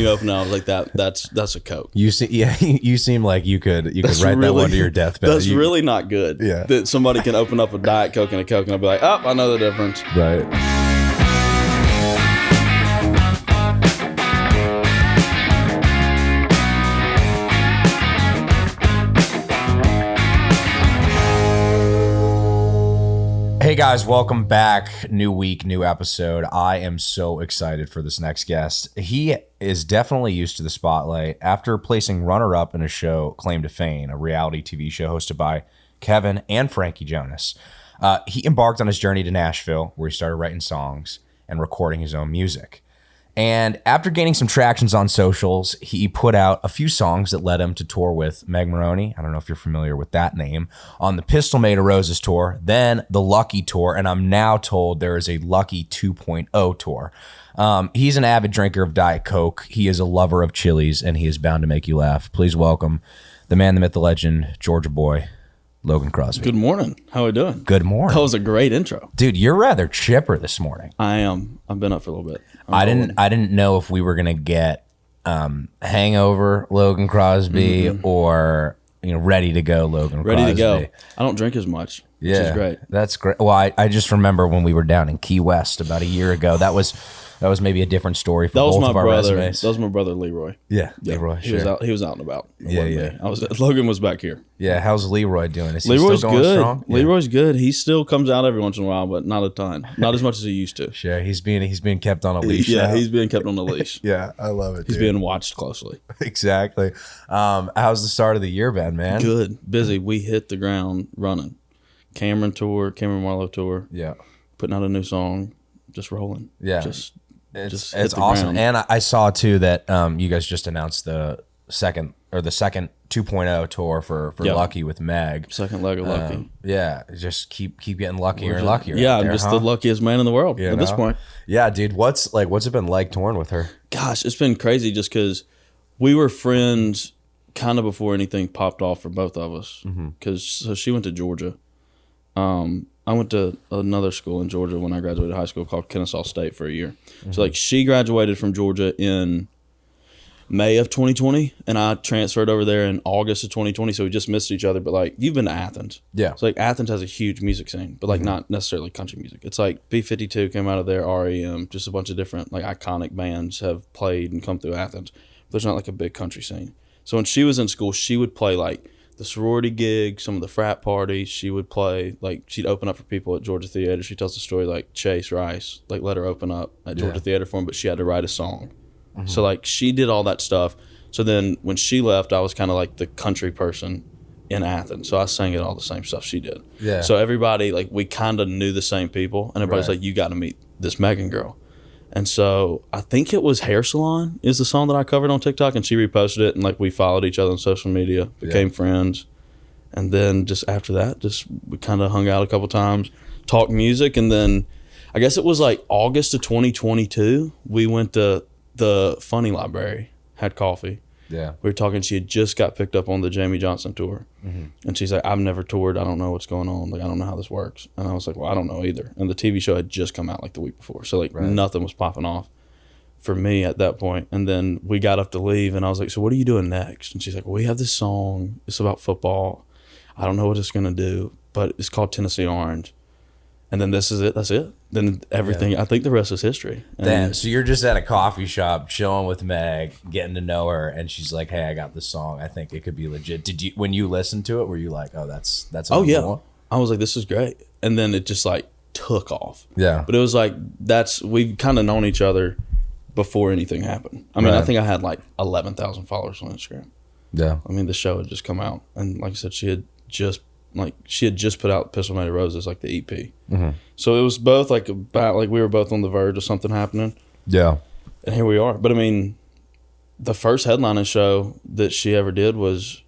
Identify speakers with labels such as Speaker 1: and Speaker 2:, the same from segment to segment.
Speaker 1: you opened it, I was like, that's a Coke.
Speaker 2: You seem like you could write
Speaker 1: really,
Speaker 2: that one to your deathbed.
Speaker 1: That's really not good.
Speaker 2: Yeah.
Speaker 1: That somebody can open up a Diet Coke and a Coke and I'll be like, oh, I know the difference.
Speaker 2: Right. Hey guys, welcome back. New week, new episode. I am so excited for this next guest. He is definitely used to the spotlight after placing runner-up in a show, Claim to Fame, a reality TV show hosted by Kevin and Frankie Jonas. He embarked on his journey to Nashville, where he started writing songs and recording his own music. And after gaining some tractions on socials, he put out a few songs that led him to tour with Meg Moroney. I don't know if you're familiar with that name. On the Pistol Made of Roses tour, then the Lucky tour, and I'm now told there is a Lucky 2.0 tour. He's an avid drinker of Diet Coke. He is a lover of Chili's, and he is bound to make you laugh. Please welcome the man, the myth, the legend, Georgia boy, Logan Crosby.
Speaker 1: Good morning. How are we doing?
Speaker 2: Good morning.
Speaker 1: That was a great intro.
Speaker 2: Dude, you're rather chipper this morning.
Speaker 1: I am. I've been up for a little bit.
Speaker 2: I didn't know if we were gonna get hangover Logan Crosby or ready to go Logan Crosby.
Speaker 1: Ready to go. I don't drink as much, which is great.
Speaker 2: That's great. Well, I just remember when we were down in Key West about a year ago. That was maybe a different story for both of our resumes.
Speaker 1: That was my brother Leroy.
Speaker 2: Yeah, Leroy.
Speaker 1: He was out and about.
Speaker 2: Yeah.
Speaker 1: Logan was back here.
Speaker 2: Yeah, how's Leroy doing? Is he
Speaker 1: Leroy's
Speaker 2: still going
Speaker 1: good.
Speaker 2: strong? Yeah.
Speaker 1: Leroy's good. He still comes out every once in a while, but not a ton. Not as much as he used to.
Speaker 2: Sure, he's being kept on a leash.
Speaker 1: Yeah,
Speaker 2: now.
Speaker 1: He's being kept on a leash.
Speaker 2: Yeah, I love it.
Speaker 1: He's being watched closely.
Speaker 2: Exactly. How's the start of the year been, man?
Speaker 1: Good, busy. We hit the ground running. Cameron Marlowe tour.
Speaker 2: Yeah,
Speaker 1: putting out a new song, just rolling.
Speaker 2: Yeah,
Speaker 1: it's
Speaker 2: awesome. And I saw too that you guys just announced the second 2.0 tour for Lucky with Meg.
Speaker 1: Second leg of Lucky.
Speaker 2: Yeah, just keep getting luckier and luckier.
Speaker 1: Yeah, I'm just the luckiest man in the world at this point.
Speaker 2: Yeah, dude. What's it been like touring with her?
Speaker 1: Gosh, it's been crazy just because we were friends kind of before anything popped off for both of us. Because so she went to Georgia. I went to another school in Georgia when I graduated high school called Kennesaw State for a year. So like she graduated from Georgia in May of 2020 and I transferred over there in August of 2020. So we just missed each other. But like you've been to Athens. Yeah. So like Athens has a huge music scene, but like not necessarily country music. It's like B-52 came out of there, REM, just a bunch of different like iconic bands have played and come through Athens. But there's not like a big country scene. So when she was in school, she would play like the sorority gig, some of the frat parties. She would play, like, she'd open up for people at Georgia Theater. She tells the story, like, Chase Rice, like, let her open up at Georgia Theater for him, but she had to write a song. So, like, she did all that stuff. So then when she left, I was kind of like the country person in Athens. So I sang it all the same stuff she did. Yeah. So everybody, like, we kind of knew the same people. And everybody's like, you got to meet this Megan girl. And so I think it was Hair Salon is the song that I covered on TikTok, and she reposted it, and like we followed each other on social media, became friends. And then just after that, we kind of hung out a couple times, talked music. And then I guess it was like August of 2022, we went to the Funny Library, had coffee. Yeah. We were talking, she had just got picked up on the Jamie Johnson tour. And she's like, I've never toured. I don't know what's going on. Like, I don't know how this works. And I was like, well, I don't know either. And the TV show had just come out like the week before. So like nothing was popping off for me at that point. And then we got up to leave and I was like, so what are you doing next? And she's like, well, we have this song. It's about football. I don't know what it's going to do, but it's called Tennessee Orange. And then this is it. That's it. Then everything, I think the rest is history.
Speaker 2: Damn. So you're just at a coffee shop chilling with Meg, getting to know her, and she's like, hey, I got this song. I think it could be legit. Did you, when you listened to it, were you like, oh, that's
Speaker 1: oh, yeah. One? I was like, this is great. And then it just like took off. Yeah. But it was like, we've kind of known each other before anything happened. I mean, I think I had like 11,000 followers on Instagram. Yeah. I mean, the show had just come out. And like I said, she had just put out Pistol Made of Roses, like the EP. So it was both like about like we were both on the verge of something happening. Yeah. And here we are. But I mean, the first headlining show that she ever did was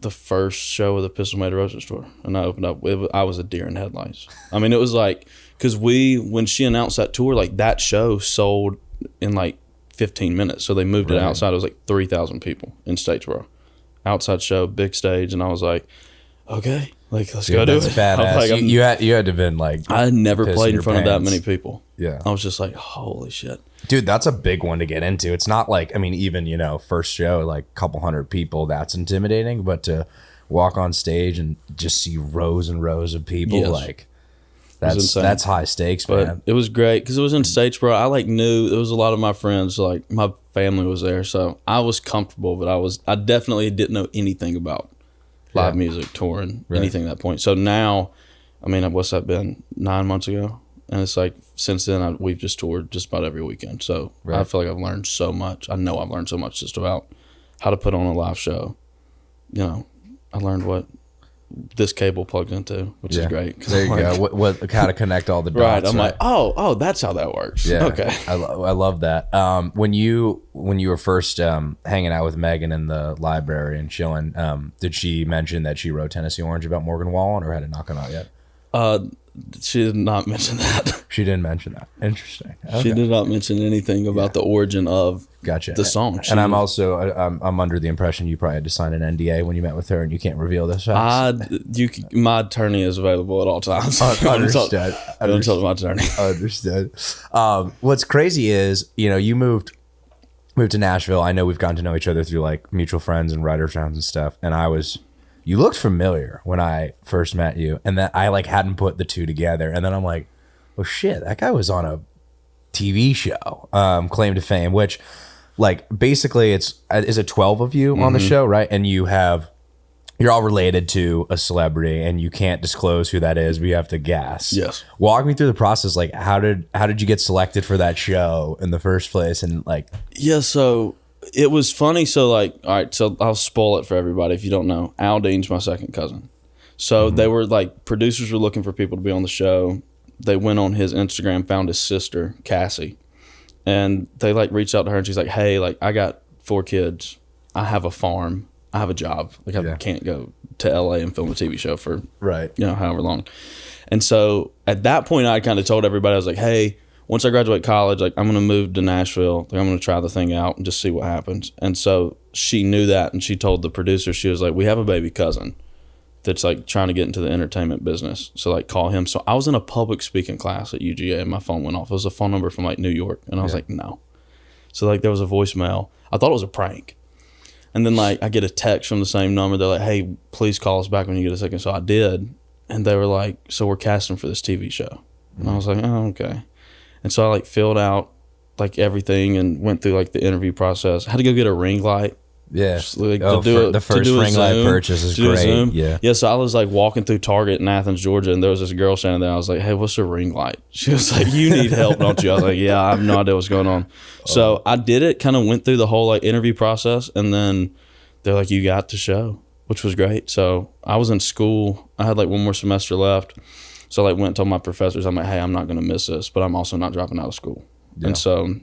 Speaker 1: the first show of the Pistol Made of Roses tour. And I opened up, I was a deer in headlights. I mean, it was like, because when she announced that tour, like that show sold in like 15 minutes. So they moved it outside. It was like 3,000 people in Statesboro. Outside show, big stage. And I was like, okay. Like, let's go do it.
Speaker 2: That's badass.
Speaker 1: Like,
Speaker 2: you had to have been like,
Speaker 1: I had never played in front of that
Speaker 2: pants.
Speaker 1: many people.
Speaker 2: Yeah.
Speaker 1: I was just like, holy shit.
Speaker 2: Dude, that's a big one to get into. It's not like, I mean, even, you know, first show, like a couple hundred people, that's intimidating. But to walk on stage and just see rows and rows of people,
Speaker 1: Yes.
Speaker 2: like, that's high stakes,
Speaker 1: But
Speaker 2: man.
Speaker 1: it was great because it was in Statesboro. I like knew there was a lot of my friends, like my family was there, so I was comfortable. But I definitely didn't know anything about live music, touring, anything at that point. So now, I mean, what's that been? 9 months ago, and it's like since then we've just toured just about every weekend. So I feel like I've learned so much. I know I've learned so much just about how to put on a live show. You know, I learned what this cable plugs into, which is great.
Speaker 2: There you go. How to connect all the dots.
Speaker 1: Right. I'm like, oh, that's how that works.
Speaker 2: Yeah.
Speaker 1: Okay.
Speaker 2: I love that. When you were first hanging out with Megan in the library and chilling, did she mention that she wrote Tennessee Orange about Morgan Wallen, or had it not come out yet?
Speaker 1: She did not mention that.
Speaker 2: She didn't mention that. Interesting. Okay.
Speaker 1: She did not mention anything about the origin of the song.
Speaker 2: And I'm also I'm under the impression you probably had to sign an NDA when you met with her, and you can't reveal this.
Speaker 1: My attorney is available at all times.
Speaker 2: Understood.
Speaker 1: I don't tell my attorney.
Speaker 2: Understood. What's crazy is, you know, you moved to Nashville. I know we've gotten to know each other through like mutual friends and writers' rounds and stuff. And you looked familiar when I first met you, and that I like hadn't put the two together. And then I'm like, oh shit, that guy was on a TV show, Claim to Fame, which like basically is it 12 of you on the show, right? And you're all related to a celebrity, and you can't disclose who that is, but you have to guess.
Speaker 1: Yes.
Speaker 2: Walk me through the process. Like, how did you get selected for that show in the first place? And like,
Speaker 1: Yeah, so it was funny. So like, all right, so I'll spoil it for everybody if you don't know. Aldean's my second cousin. So they were like, producers were looking for people to be on the show. They went on his Instagram, found his sister, Cassie, and they like reached out to her, and she's like, hey, like I got 4 kids. I have a farm. I have a job. Like I can't go to LA and film a TV show for however long. And so at that point, I kind of told everybody, I was like, hey, once I graduate college, like I'm going to move to Nashville. Like I'm going to try the thing out and just see what happens. And so she knew that, and she told the producer, she was like, we have a baby cousin that's like trying to get into the entertainment business. So like call him. So I was in a public speaking class at UGA, and my phone went off. It was a phone number from like New York. And I was like, no. So like there was a voicemail. I thought it was a prank. And then like I get a text from the same number. They're like, hey, please call us back when you get a second. So I did. And they were like, so we're casting for this TV show. And I was like, oh, okay. And so I like filled out like everything and went through like the interview process. I had to go get a ring light.
Speaker 2: Yeah.
Speaker 1: Like,
Speaker 2: the first ring light purchase is great.
Speaker 1: Yeah. So I was like walking through Target in Athens, Georgia, and there was this girl standing there. I was like, hey, what's a ring light? She was like, you need help, don't you? I was like, yeah, I have no idea what's going on. So I did it, kind of went through the whole like interview process, and then they're like, you got the show, which was great. So I was in school. I had like one more semester left. So I like went and told my professors, I'm like, hey, I'm not going to miss this, but I'm also not dropping out of school. Yeah. And so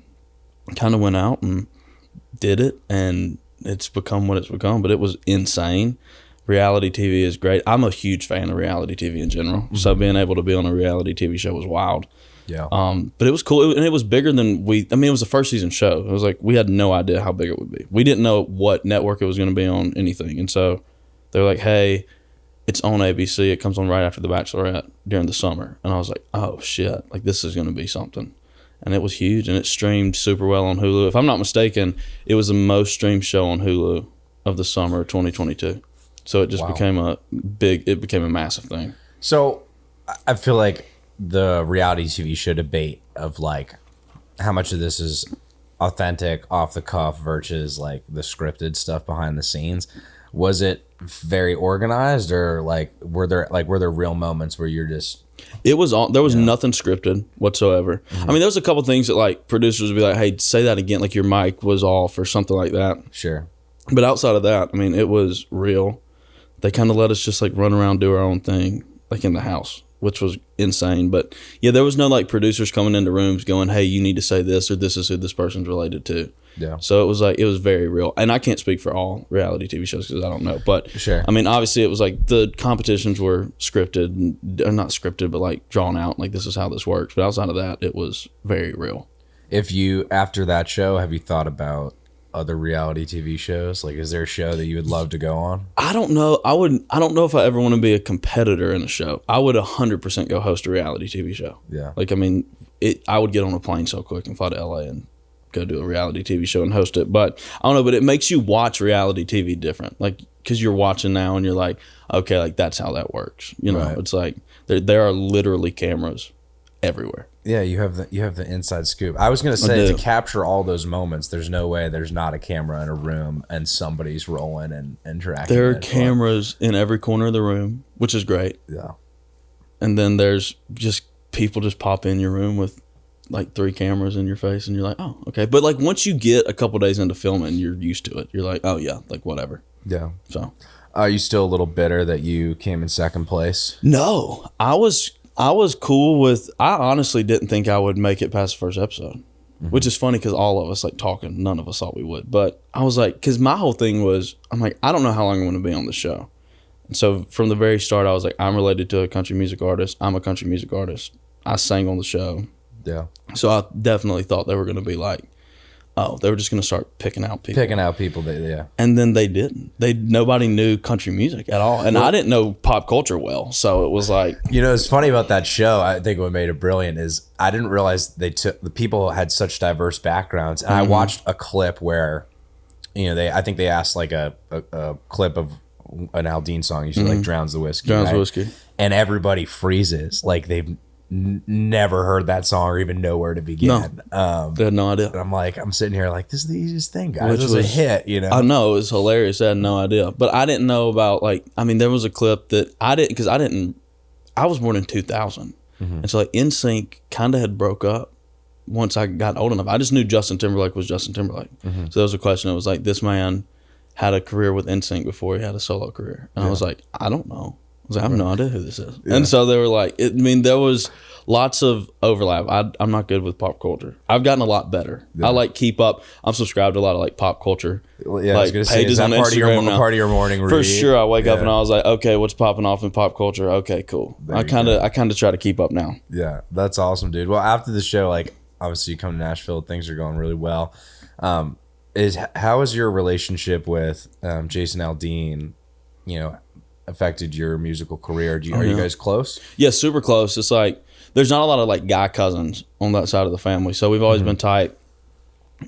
Speaker 1: kind of went out and did it, and it's become what it's become. But it was insane. Reality TV is great. I'm a huge fan of reality TV in general. Mm-hmm. So being able to be on a reality TV show was wild.
Speaker 2: Yeah.
Speaker 1: But it was cool. And it was bigger than it was a first season show. It was like, we had no idea how big it would be. We didn't know what network it was going to be on, anything. And so they were like, hey, it's on ABC. It comes on right after The Bachelorette during the summer. And I was like, oh shit, like this is going to be something. And it was huge, and it streamed super well on Hulu. If I'm not mistaken, it was the most streamed show on Hulu of the summer of 2022. So it just became a massive thing.
Speaker 2: So I feel like the reality TV show debate of like how much of this is authentic, off the cuff versus like the scripted stuff behind the scenes. Was it very organized, or like were there real moments where you're just...
Speaker 1: It was all, there was nothing scripted whatsoever. Mm-hmm. I mean, there was a couple things that like producers would be like, hey, say that again, like your mic was off or something like that.
Speaker 2: Sure.
Speaker 1: But outside of that, I mean, it was real. They kind of let us just like run around, do our own thing, like in the house, which was insane. But yeah, there was no like producers coming into rooms going, hey, you need to say this, or this is who this person's related to. Yeah. So it was like, it was very real. And I can't speak for all reality TV shows because I don't know. But
Speaker 2: sure.
Speaker 1: I mean, obviously it was like the competitions were scripted, or not scripted, but like drawn out. Like this is how this works. But outside of that, it was very real.
Speaker 2: If you, after that show, have you thought about other reality TV shows? Like, is there a show that you would love to go on?
Speaker 1: I don't know. I don't know if I ever want to be a competitor in a show. I would 100% go host a reality TV show.
Speaker 2: Yeah.
Speaker 1: Like, I mean, I would get on a plane so quick and fly to LA and go do a reality TV show and host it. But I don't know, but it makes you watch reality TV different. Like, because you're watching now and you're like, okay, like that's how that works. You know, It's like there are literally cameras everywhere.
Speaker 2: Yeah, you have the inside scoop. I was gonna say, to capture all those moments, there's no way there's not a camera in a room and somebody's rolling and interacting.
Speaker 1: There are cameras in every corner of the room, which is great.
Speaker 2: Yeah.
Speaker 1: And then there's just people just pop in your room with like 3 cameras in your face, and you're like, oh, okay. But like once you get a couple days into filming, you're used to it. You're like, oh yeah, like whatever.
Speaker 2: Yeah.
Speaker 1: So,
Speaker 2: are you still a little bitter that you came in second place?
Speaker 1: No, I was cool with. I honestly didn't think I would make it past the first episode, which is funny because all of us like talking, none of us thought we would. But I was like, because my whole thing was, I'm like, I don't know how long I'm going to be on the show. And so from the very start, I was like, I'm related to a country music artist. I'm a country music artist. I sang on the show.
Speaker 2: Yeah.
Speaker 1: So I definitely thought they were going to be like, oh, they were just going to start picking out people.
Speaker 2: Yeah.
Speaker 1: And then they didn't. Nobody knew country music at all. And I didn't know pop culture well. So it was like...
Speaker 2: You know, it's funny about that show. I think what made it brilliant is I didn't realize the people had such diverse backgrounds. And I watched a clip where, you know, I think they asked like a clip of an Aldean song. Usually like Drowns the Whiskey.
Speaker 1: Drowns the Whiskey.
Speaker 2: And everybody freezes. Like they've never heard that song or even know where to begin.
Speaker 1: No, they had no idea.
Speaker 2: And I'm sitting here like, this is the easiest thing, guys. This was a hit, you know.
Speaker 1: I know, it was hilarious. I had no idea, but I didn't know about like. I mean, there was a clip that I didn't because I was born in 2000, and so like NSYNC kind of had broke up once I got old enough. I just knew Justin Timberlake was Justin Timberlake. So there was a question. It was like, this man had a career with NSYNC before he had a solo career, and I was like, I don't know. I was like, I have no idea who this is. And so they were like, there was lots of overlap. I'm not good with pop culture. I've gotten a lot better. I like keep up. I'm subscribed to a lot of like pop culture
Speaker 2: like
Speaker 1: I was gonna
Speaker 2: pages on Instagram now. Part of your morning read?
Speaker 1: For sure. I wake up and I was like, okay, what's popping off in pop culture? Okay, cool. I kind of try to keep up now.
Speaker 2: Yeah, that's awesome, dude. Well, after the show, like obviously you come to Nashville, things are going really well. How is your relationship with Jason Aldean, you know, affected your musical career? Are you guys close?
Speaker 1: Yeah, super close. It's like there's not a lot of like guy cousins on that side of the family, so we've always been tight.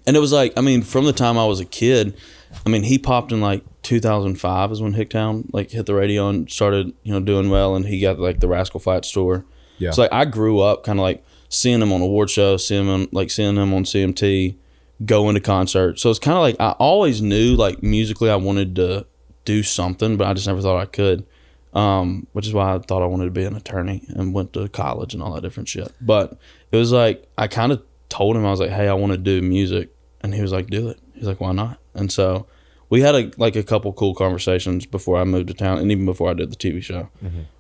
Speaker 1: And it was like, I mean, from the time I was a kid, I mean, he popped in like 2005 is when Hicktown like hit the radio and started, you know, doing well, and he got like the Rascal Flatts tour. Yeah. So like I grew up kind of like seeing him on award shows, seeing him on CMT, going to concerts. So it's kind of like I always knew like musically I wanted to do something, but I just never thought I could, which is why I thought I wanted to be an attorney and went to college and all that different shit. But it was like I kind of told him, I was like, hey, I want to do music, and he was like, do it. He's like, why not? And so we had a couple cool conversations before I moved to town, and even before I did the TV show,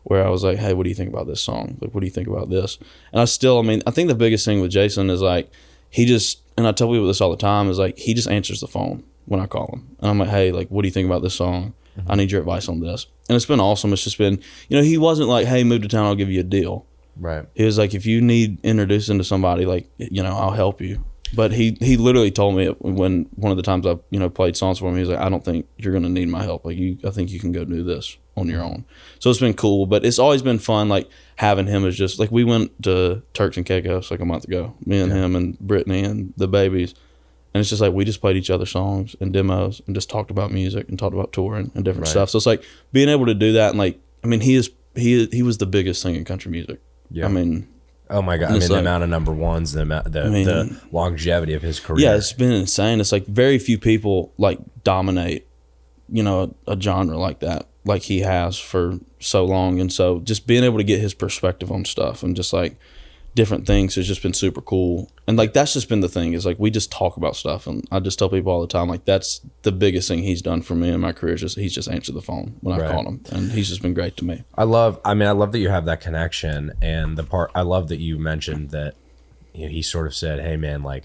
Speaker 1: where I was like, hey, what do you think about this song? Like, what do you think about this? And I think the biggest thing with Jason is like he just, and I tell people this all the time, is like he just answers the phone when I call him. And I'm like, hey, like, what do you think about this song? I need your advice on this. And it's been awesome. It's just been, you know, he wasn't like, hey, move to town, I'll give you a deal.
Speaker 2: Right.
Speaker 1: He was like, if you need introducing to somebody, like, you know, I'll help you. But he literally told me when one of the times I, you know, played songs for him, he was like, I don't think you're going to need my help. Like, I think you can go do this on your own. So it's been cool, but it's always been fun, like, having him as just, like, we went to Turks and Caicos like a month ago, me and him and Brittany and the babies. And it's just like we just played each other's songs and demos and just talked about music and talked about touring and different stuff. So it's like being able to do that, and like, I mean, he was the biggest thing in country music. Yeah. I mean,
Speaker 2: oh my God. I mean, the amount of number ones, the longevity of his career.
Speaker 1: Yeah, it's been insane. It's like very few people like dominate, you know, a genre like that, like he has for so long. And so just being able to get his perspective on stuff and just like different things has just been super cool. And like that's just been the thing, is like we just talk about stuff, and I just tell people all the time, like that's the biggest thing he's done for me in my career, is just he's just answered the phone when I called him, and he's just been great to me.
Speaker 2: I love that you have that connection, and I love that you mentioned that, you know, he sort of said, hey man, like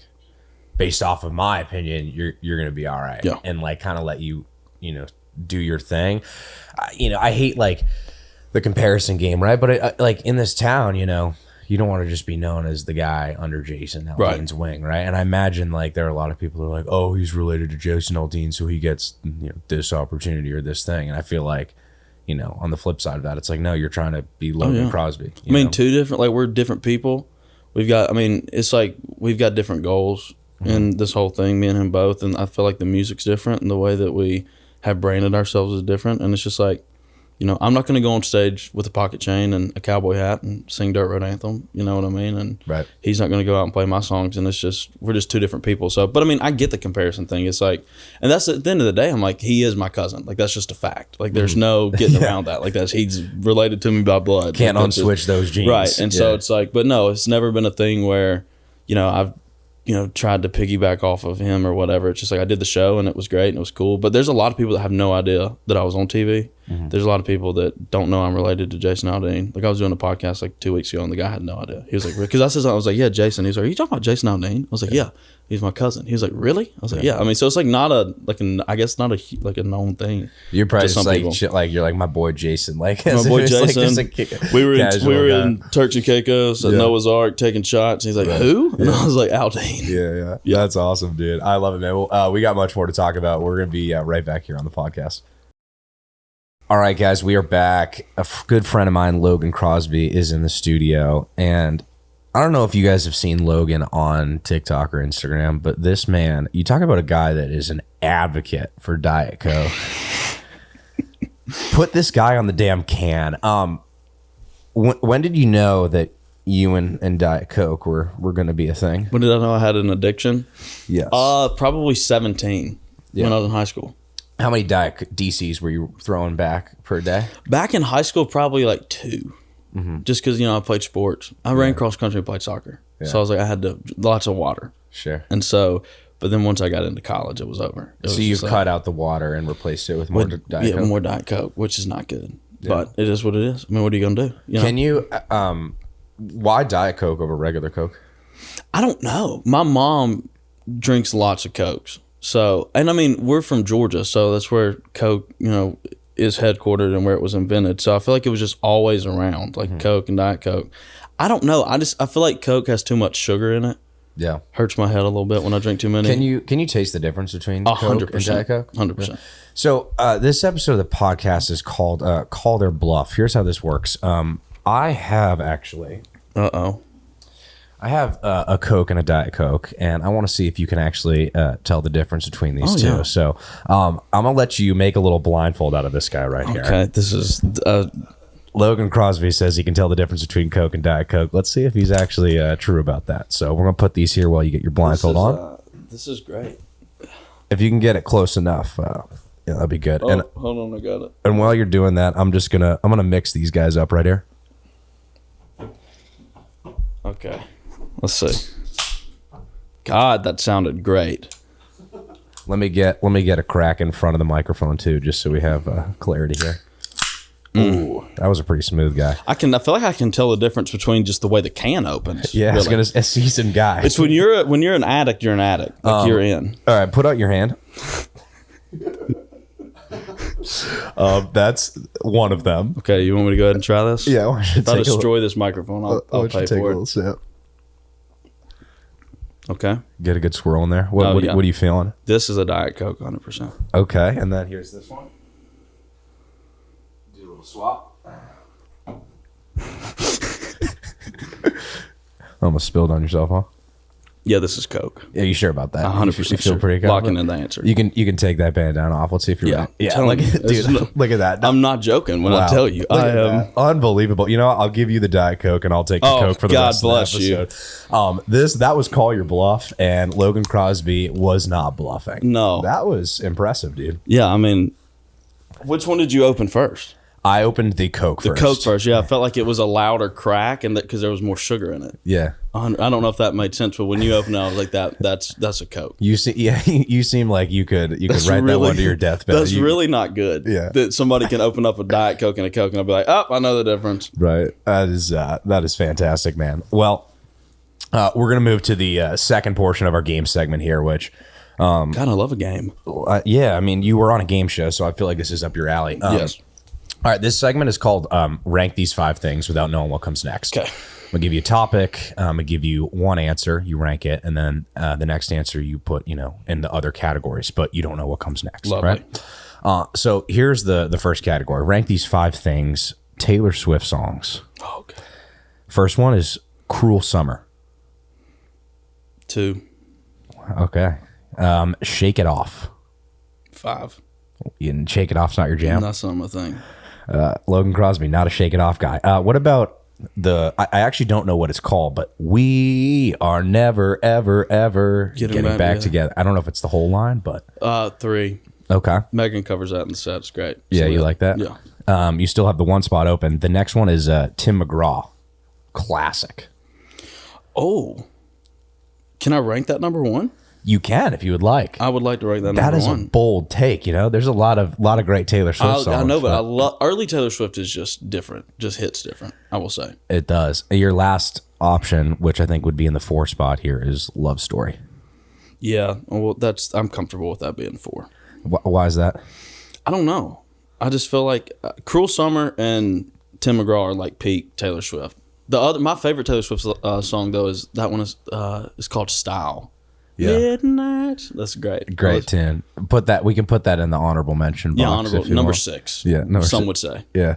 Speaker 2: based off of my opinion, you're gonna be all right. Yeah. And like kind of let you, you know, do your thing. You know, I hate like the comparison game, right? But like in this town, you know, you don't want to just be known as the guy under Jason Aldean's wing, right? And I imagine like there are a lot of people who are like, oh, he's related to Jason Aldean, so he gets this opportunity or this thing. And I feel like, on the flip side of that, it's like, no, you're trying to be Logan Crosby.
Speaker 1: I mean, two different, like we're different people. It's like we've got different goals in this whole thing, me and him both. And I feel like the music's different and the way that we have branded ourselves is different. And it's just like, I'm not going to go on stage with a pocket chain and a cowboy hat and sing Dirt Road Anthem. You know what I mean? And he's not going to go out and play my songs. And we're just two different people. So, but I mean, I get the comparison thing. It's like, and that's at the end of the day, I'm like, he is my cousin. Like, that's just a fact. Like, there's no getting around that. Like, he's related to me by blood.
Speaker 2: Can't unswitch those genes.
Speaker 1: Right. And so it's like, but no, it's never been a thing where, I've, tried to piggyback off of him or whatever. It's just like I did the show and it was great and it was cool. But there's a lot of people that have no idea that I was on TV. There's a lot of people that don't know I'm related to Jason Aldean. Like I was doing a podcast like 2 weeks ago and the guy had no idea. He was like, because I was like, yeah, Jason. He was like, are you talking about Jason Aldean? I was like, yeah. He's my cousin. He was like, really? I was like, yeah. I mean, so it's like not a known thing.
Speaker 2: You're probably just like shit, like you're like my boy Jason. Like
Speaker 1: my boy Jason. We were in Turks and Caicos at Noah's Ark taking shots. And he's like, who? And I was like, Aldean.
Speaker 2: Yeah. That's awesome, dude. I love it, man. Well, we got much more to talk about. We're gonna be right back here on the podcast. All right, guys, we are back. A good friend of mine, Logan Crosby, is in the studio, and I don't know if you guys have seen Logan on TikTok or Instagram, but this man, you talk about a guy that is an advocate for Diet Coke. Put this guy on the damn can. When did you know that you and Diet Coke were going to be a thing?
Speaker 1: When did I know I had an addiction?
Speaker 2: Yes.
Speaker 1: Probably 17 when I was in high school.
Speaker 2: How many Diet DCs were you throwing back per day?
Speaker 1: Back in high school, probably like 2. Just because, I played sports. I ran cross country and played soccer. Yeah. So I was like, I had lots of water.
Speaker 2: Sure.
Speaker 1: And so, but then once I got into college, it was over.
Speaker 2: So you cut out the water and replaced it with more Diet Coke?
Speaker 1: Yeah, more Diet Coke, which is not good. Yeah. But it is what it is. I mean, what are you going to do?
Speaker 2: Can you, why Diet Coke over regular Coke?
Speaker 1: I don't know. My mom drinks lots of Cokes. So, and I mean, we're from Georgia, so that's where Coke, is headquartered and where it was invented. So I feel like it was just always around, like Coke and Diet Coke. I don't know. I feel like Coke has too much sugar in it.
Speaker 2: Yeah.
Speaker 1: Hurts my head a little bit when I drink too many.
Speaker 2: Can you taste the difference between Coke
Speaker 1: 100%,
Speaker 2: and Diet Coke?
Speaker 1: 100%.
Speaker 2: So this episode of the podcast is called Call Their Bluff. Here's how this works. I have actually... I have a Coke and a Diet Coke, and I want to see if you can actually tell the difference between these two. Yeah. So I'm going to let you make a little blindfold out of this guy right here.
Speaker 1: Okay, this is...
Speaker 2: Logan Crosby says he can tell the difference between Coke and Diet Coke. Let's see if he's actually true about that. So we're going to put these here while you get your blindfold on.
Speaker 1: This is great.
Speaker 2: If you can get it close enough, that'd be good.
Speaker 1: And hold on, I got it.
Speaker 2: And while you're doing that, I'm gonna mix these guys up right here.
Speaker 1: Okay. Let's see. God, that sounded great.
Speaker 2: Let me get a crack in front of the microphone too, just so we have clarity here. Ooh, that was a pretty smooth guy.
Speaker 1: I feel like I can tell the difference between just the way the can opens.
Speaker 2: Yeah, really. It's a seasoned guy.
Speaker 1: It's when you're an addict, you're an addict. Like you're in.
Speaker 2: All right, put out your hand. That's one of them.
Speaker 1: Okay, you want me to go ahead and try this?
Speaker 2: Yeah, I want you to
Speaker 1: if I destroy this microphone, I'll pay for it. A little sip. Okay.
Speaker 2: Get a good swirl in there. What are you feeling?
Speaker 1: This is a Diet Coke, 100%.
Speaker 2: Okay, and then here's this one. Do a little swap. Almost spilled on yourself, huh?
Speaker 1: Yeah, this is Coke.
Speaker 2: Yeah, you sure about that?
Speaker 1: 100%
Speaker 2: You feel pretty confident?
Speaker 1: Locking in the answer.
Speaker 2: You can take that bandana off. Let's see if you're right. Yeah, look at that.
Speaker 1: I'm not joking when I tell you. I am
Speaker 2: unbelievable. You know, I'll give you the Diet Coke and I'll take the Coke for the rest of the episode.
Speaker 1: God
Speaker 2: bless you. That was Call Your Bluff, and Logan Crosby was not bluffing.
Speaker 1: No.
Speaker 2: That was impressive, dude.
Speaker 1: Yeah, I mean, which one did you open first?
Speaker 2: I opened the Coke first.
Speaker 1: The Coke first, yeah. I felt like it was a louder crack, and because there was more sugar in it.
Speaker 2: Yeah.
Speaker 1: I don't know if that made sense, but when you opened it, I was like, that's a Coke.
Speaker 2: You seem like you could write that one to your deathbed.
Speaker 1: That's really not good.
Speaker 2: Yeah.
Speaker 1: That somebody can open up a Diet Coke and a Coke, and I'll be like, I know the difference.
Speaker 2: Right. That is fantastic, man. Well, we're gonna move to the second portion of our game segment here, which.
Speaker 1: God, I love a game.
Speaker 2: Yeah, I mean, you were on a game show, so I feel like this is up your alley.
Speaker 1: Yes.
Speaker 2: All right, this segment is called Rank These 5 Things Without Knowing What Comes Next.
Speaker 1: Okay.
Speaker 2: gonna give you a topic. I'm gonna give you one answer. You rank it, and then the next answer you put, in the other categories, but you don't know what comes next.
Speaker 1: Lovely.
Speaker 2: Right? So here's the first category. Rank these 5 things Taylor Swift songs.
Speaker 1: Oh, okay.
Speaker 2: First one is "Cruel Summer."
Speaker 1: 2.
Speaker 2: Okay. "Shake It Off."
Speaker 1: 5.
Speaker 2: And "Shake It Off's" not your jam.
Speaker 1: That's not my thing.
Speaker 2: Logan Crosby, not a "Shake It Off" guy. What about I actually don't know what it's called, but "We are never, ever, ever getting back together." I don't know if it's the whole line, but
Speaker 1: 3.
Speaker 2: okay.
Speaker 1: Megan covers that in the set. It's great.
Speaker 2: Yeah,
Speaker 1: So
Speaker 2: you like that?
Speaker 1: Yeah.
Speaker 2: You still have the one spot open. The next one is Tim McGraw, "Classic."
Speaker 1: Oh, can I rank that number 1?
Speaker 2: You can if you would like.
Speaker 1: I would like to rank that
Speaker 2: That
Speaker 1: number
Speaker 2: is
Speaker 1: 1.
Speaker 2: a bold take. There's a lot of great Taylor Swift songs.
Speaker 1: I know, but I love early Taylor Swift is just different. Just hits different. I will say
Speaker 2: it does. Your last option, which I think would be in the 4 spot here, is "Love Story."
Speaker 1: Yeah. Well, I'm comfortable with that being 4.
Speaker 2: Why is that?
Speaker 1: I don't know. I just feel like "Cruel Summer" and Tim McGraw are like peak Taylor Swift. My favorite Taylor Swift song though is that one is called "Style."
Speaker 2: Yeah.
Speaker 1: Midnight. That's great.
Speaker 2: Great tune. We can put that in the honorable mention box.
Speaker 1: Yeah, honorable number
Speaker 2: want.
Speaker 1: 6.
Speaker 2: Yeah,
Speaker 1: some would say.
Speaker 2: Yeah.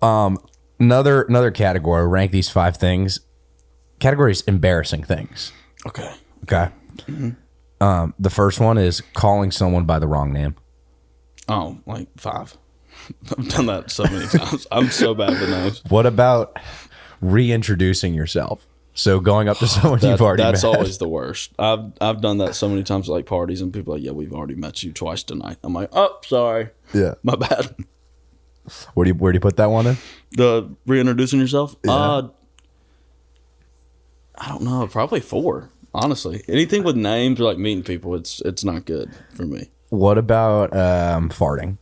Speaker 2: Another category. Rank these 5 things. Category is embarrassing things.
Speaker 1: Okay.
Speaker 2: Okay. Mm-hmm. The first one is calling someone by the wrong name.
Speaker 1: Oh, like 5. I've done that so many times. I'm so bad with those.
Speaker 2: What about reintroducing yourself? So going up to someone you've already met.
Speaker 1: That's always the worst. I've done that so many times at like parties, and people are like, yeah, we've already met you twice tonight. I'm like, oh, sorry.
Speaker 2: Yeah.
Speaker 1: My bad.
Speaker 2: Where do you put that one in?
Speaker 1: The reintroducing yourself?
Speaker 2: Yeah.
Speaker 1: I don't know. Probably 4, honestly. Anything with names or like meeting people, it's not good for me.
Speaker 2: What about farting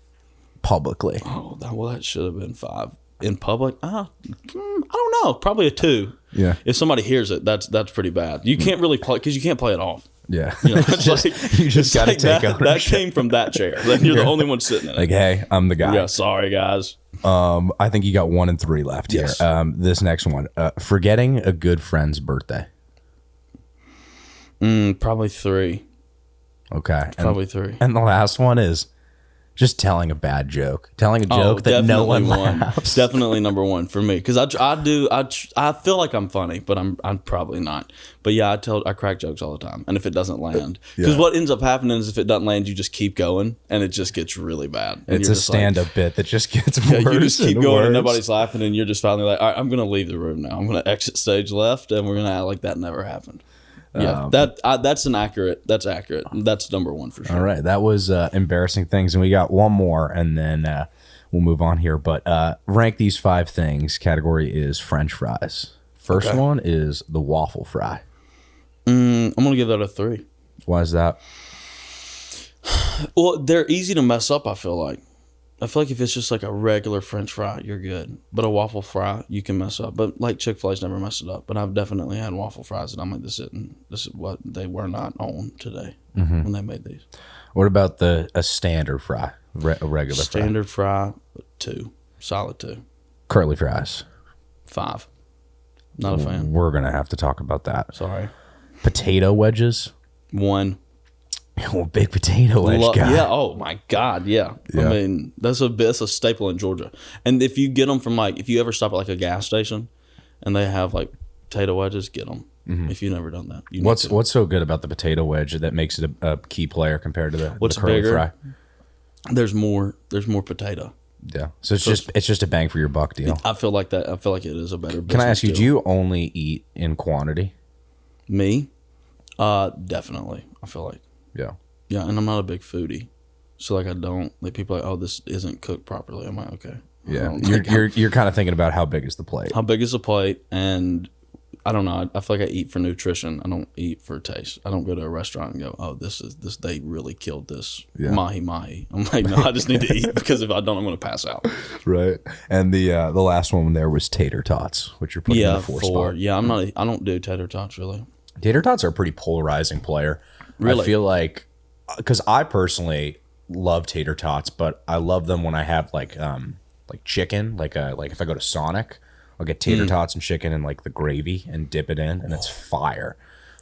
Speaker 2: publicly?
Speaker 1: Oh, that should have been 5. In public? I don't know. Probably a 2.
Speaker 2: Yeah.
Speaker 1: If somebody hears it, that's pretty bad. You can't really play because you can't play it off.
Speaker 2: Yeah.
Speaker 1: It's
Speaker 2: You just got to take
Speaker 1: that. That came from that chair. Then you're the only one sitting in it.
Speaker 2: Like, hey, I'm the guy.
Speaker 1: Yeah, sorry guys.
Speaker 2: I think you got 1 and 3 left
Speaker 1: Yes.
Speaker 2: here. This next one, forgetting a good friend's birthday.
Speaker 1: Probably 3.
Speaker 2: Okay.
Speaker 1: Probably 3.
Speaker 2: And the last one is just telling a bad joke. Telling a joke that no one laughs.
Speaker 1: Definitely number 1 for me because I feel like I'm funny, but I'm probably not. But yeah, I crack jokes all the time, and if it doesn't land, because what ends up happening is if it doesn't land, you just keep going, and it just gets really bad. And
Speaker 2: it's a stand-up bit that just gets worse.
Speaker 1: You just keep
Speaker 2: and
Speaker 1: going,
Speaker 2: worse.
Speaker 1: and nobody's laughing, and you're just finally like, all right, I'm gonna leave the room now. I'm gonna exit stage left, and we're gonna act like that never happened. Yeah, that's accurate. That's number 1 for sure.
Speaker 2: All right, that was embarrassing things, and we got one more, and then we'll move on here. But rank these 5 things. Category is French fries. First one is the waffle fry.
Speaker 1: I'm gonna give that a 3.
Speaker 2: Why is that?
Speaker 1: Well, they're easy to mess up. I feel like if it's just like a regular French fry, you're good. But a waffle fry, you can mess up. But like Chick-fil-A's never messed it up. But I've definitely had waffle fries, and I'm like, this is what they were not on today when they made these.
Speaker 2: What about a standard fry, a regular
Speaker 1: standard fry? 2, solid 2.
Speaker 2: Curly fries.
Speaker 1: 5. Not a fan.
Speaker 2: We're gonna have to talk about that.
Speaker 1: Sorry.
Speaker 2: Potato wedges.
Speaker 1: 1.
Speaker 2: Oh, big potato wedge guy.
Speaker 1: Yeah. Oh my God. Yeah. I mean, that's a staple in Georgia. And if you get them from if you ever stop at like a gas station, and they have like potato wedges, get them. If you've never done that.
Speaker 2: What's so good about the potato wedge that makes it a key player compared to the curly
Speaker 1: bigger?
Speaker 2: fry?
Speaker 1: There's more potato.
Speaker 2: Yeah. So it's just a bang for your buck deal.
Speaker 1: I feel like that. I feel like it is a better business.
Speaker 2: Can I ask you,
Speaker 1: deal.
Speaker 2: do you only eat in quantity?
Speaker 1: Me? Definitely. I feel like.
Speaker 2: Yeah.
Speaker 1: Yeah, and I'm not a big foodie. So like people are like, oh, this isn't cooked properly. I'm like, okay.
Speaker 2: Yeah. You're kind of thinking about how big is the plate.
Speaker 1: How big is the plate? And I don't know. I feel like I eat for nutrition. I don't eat for taste. I don't go to a restaurant and go, oh, this they really killed this mahi mahi. I'm like, no, I just need to eat because if I don't, I'm going to pass out.
Speaker 2: Right. And the last one there was tater tots, which you're putting in the 4 spot.
Speaker 1: Yeah, I don't do tater tots really.
Speaker 2: Tater tots are a pretty polarizing player.
Speaker 1: Really?
Speaker 2: I feel like, because I personally love tater tots, but I love them when I have like chicken, like if I go to Sonic, I'll get tater tots and chicken and like the gravy and dip it in, and it's fire.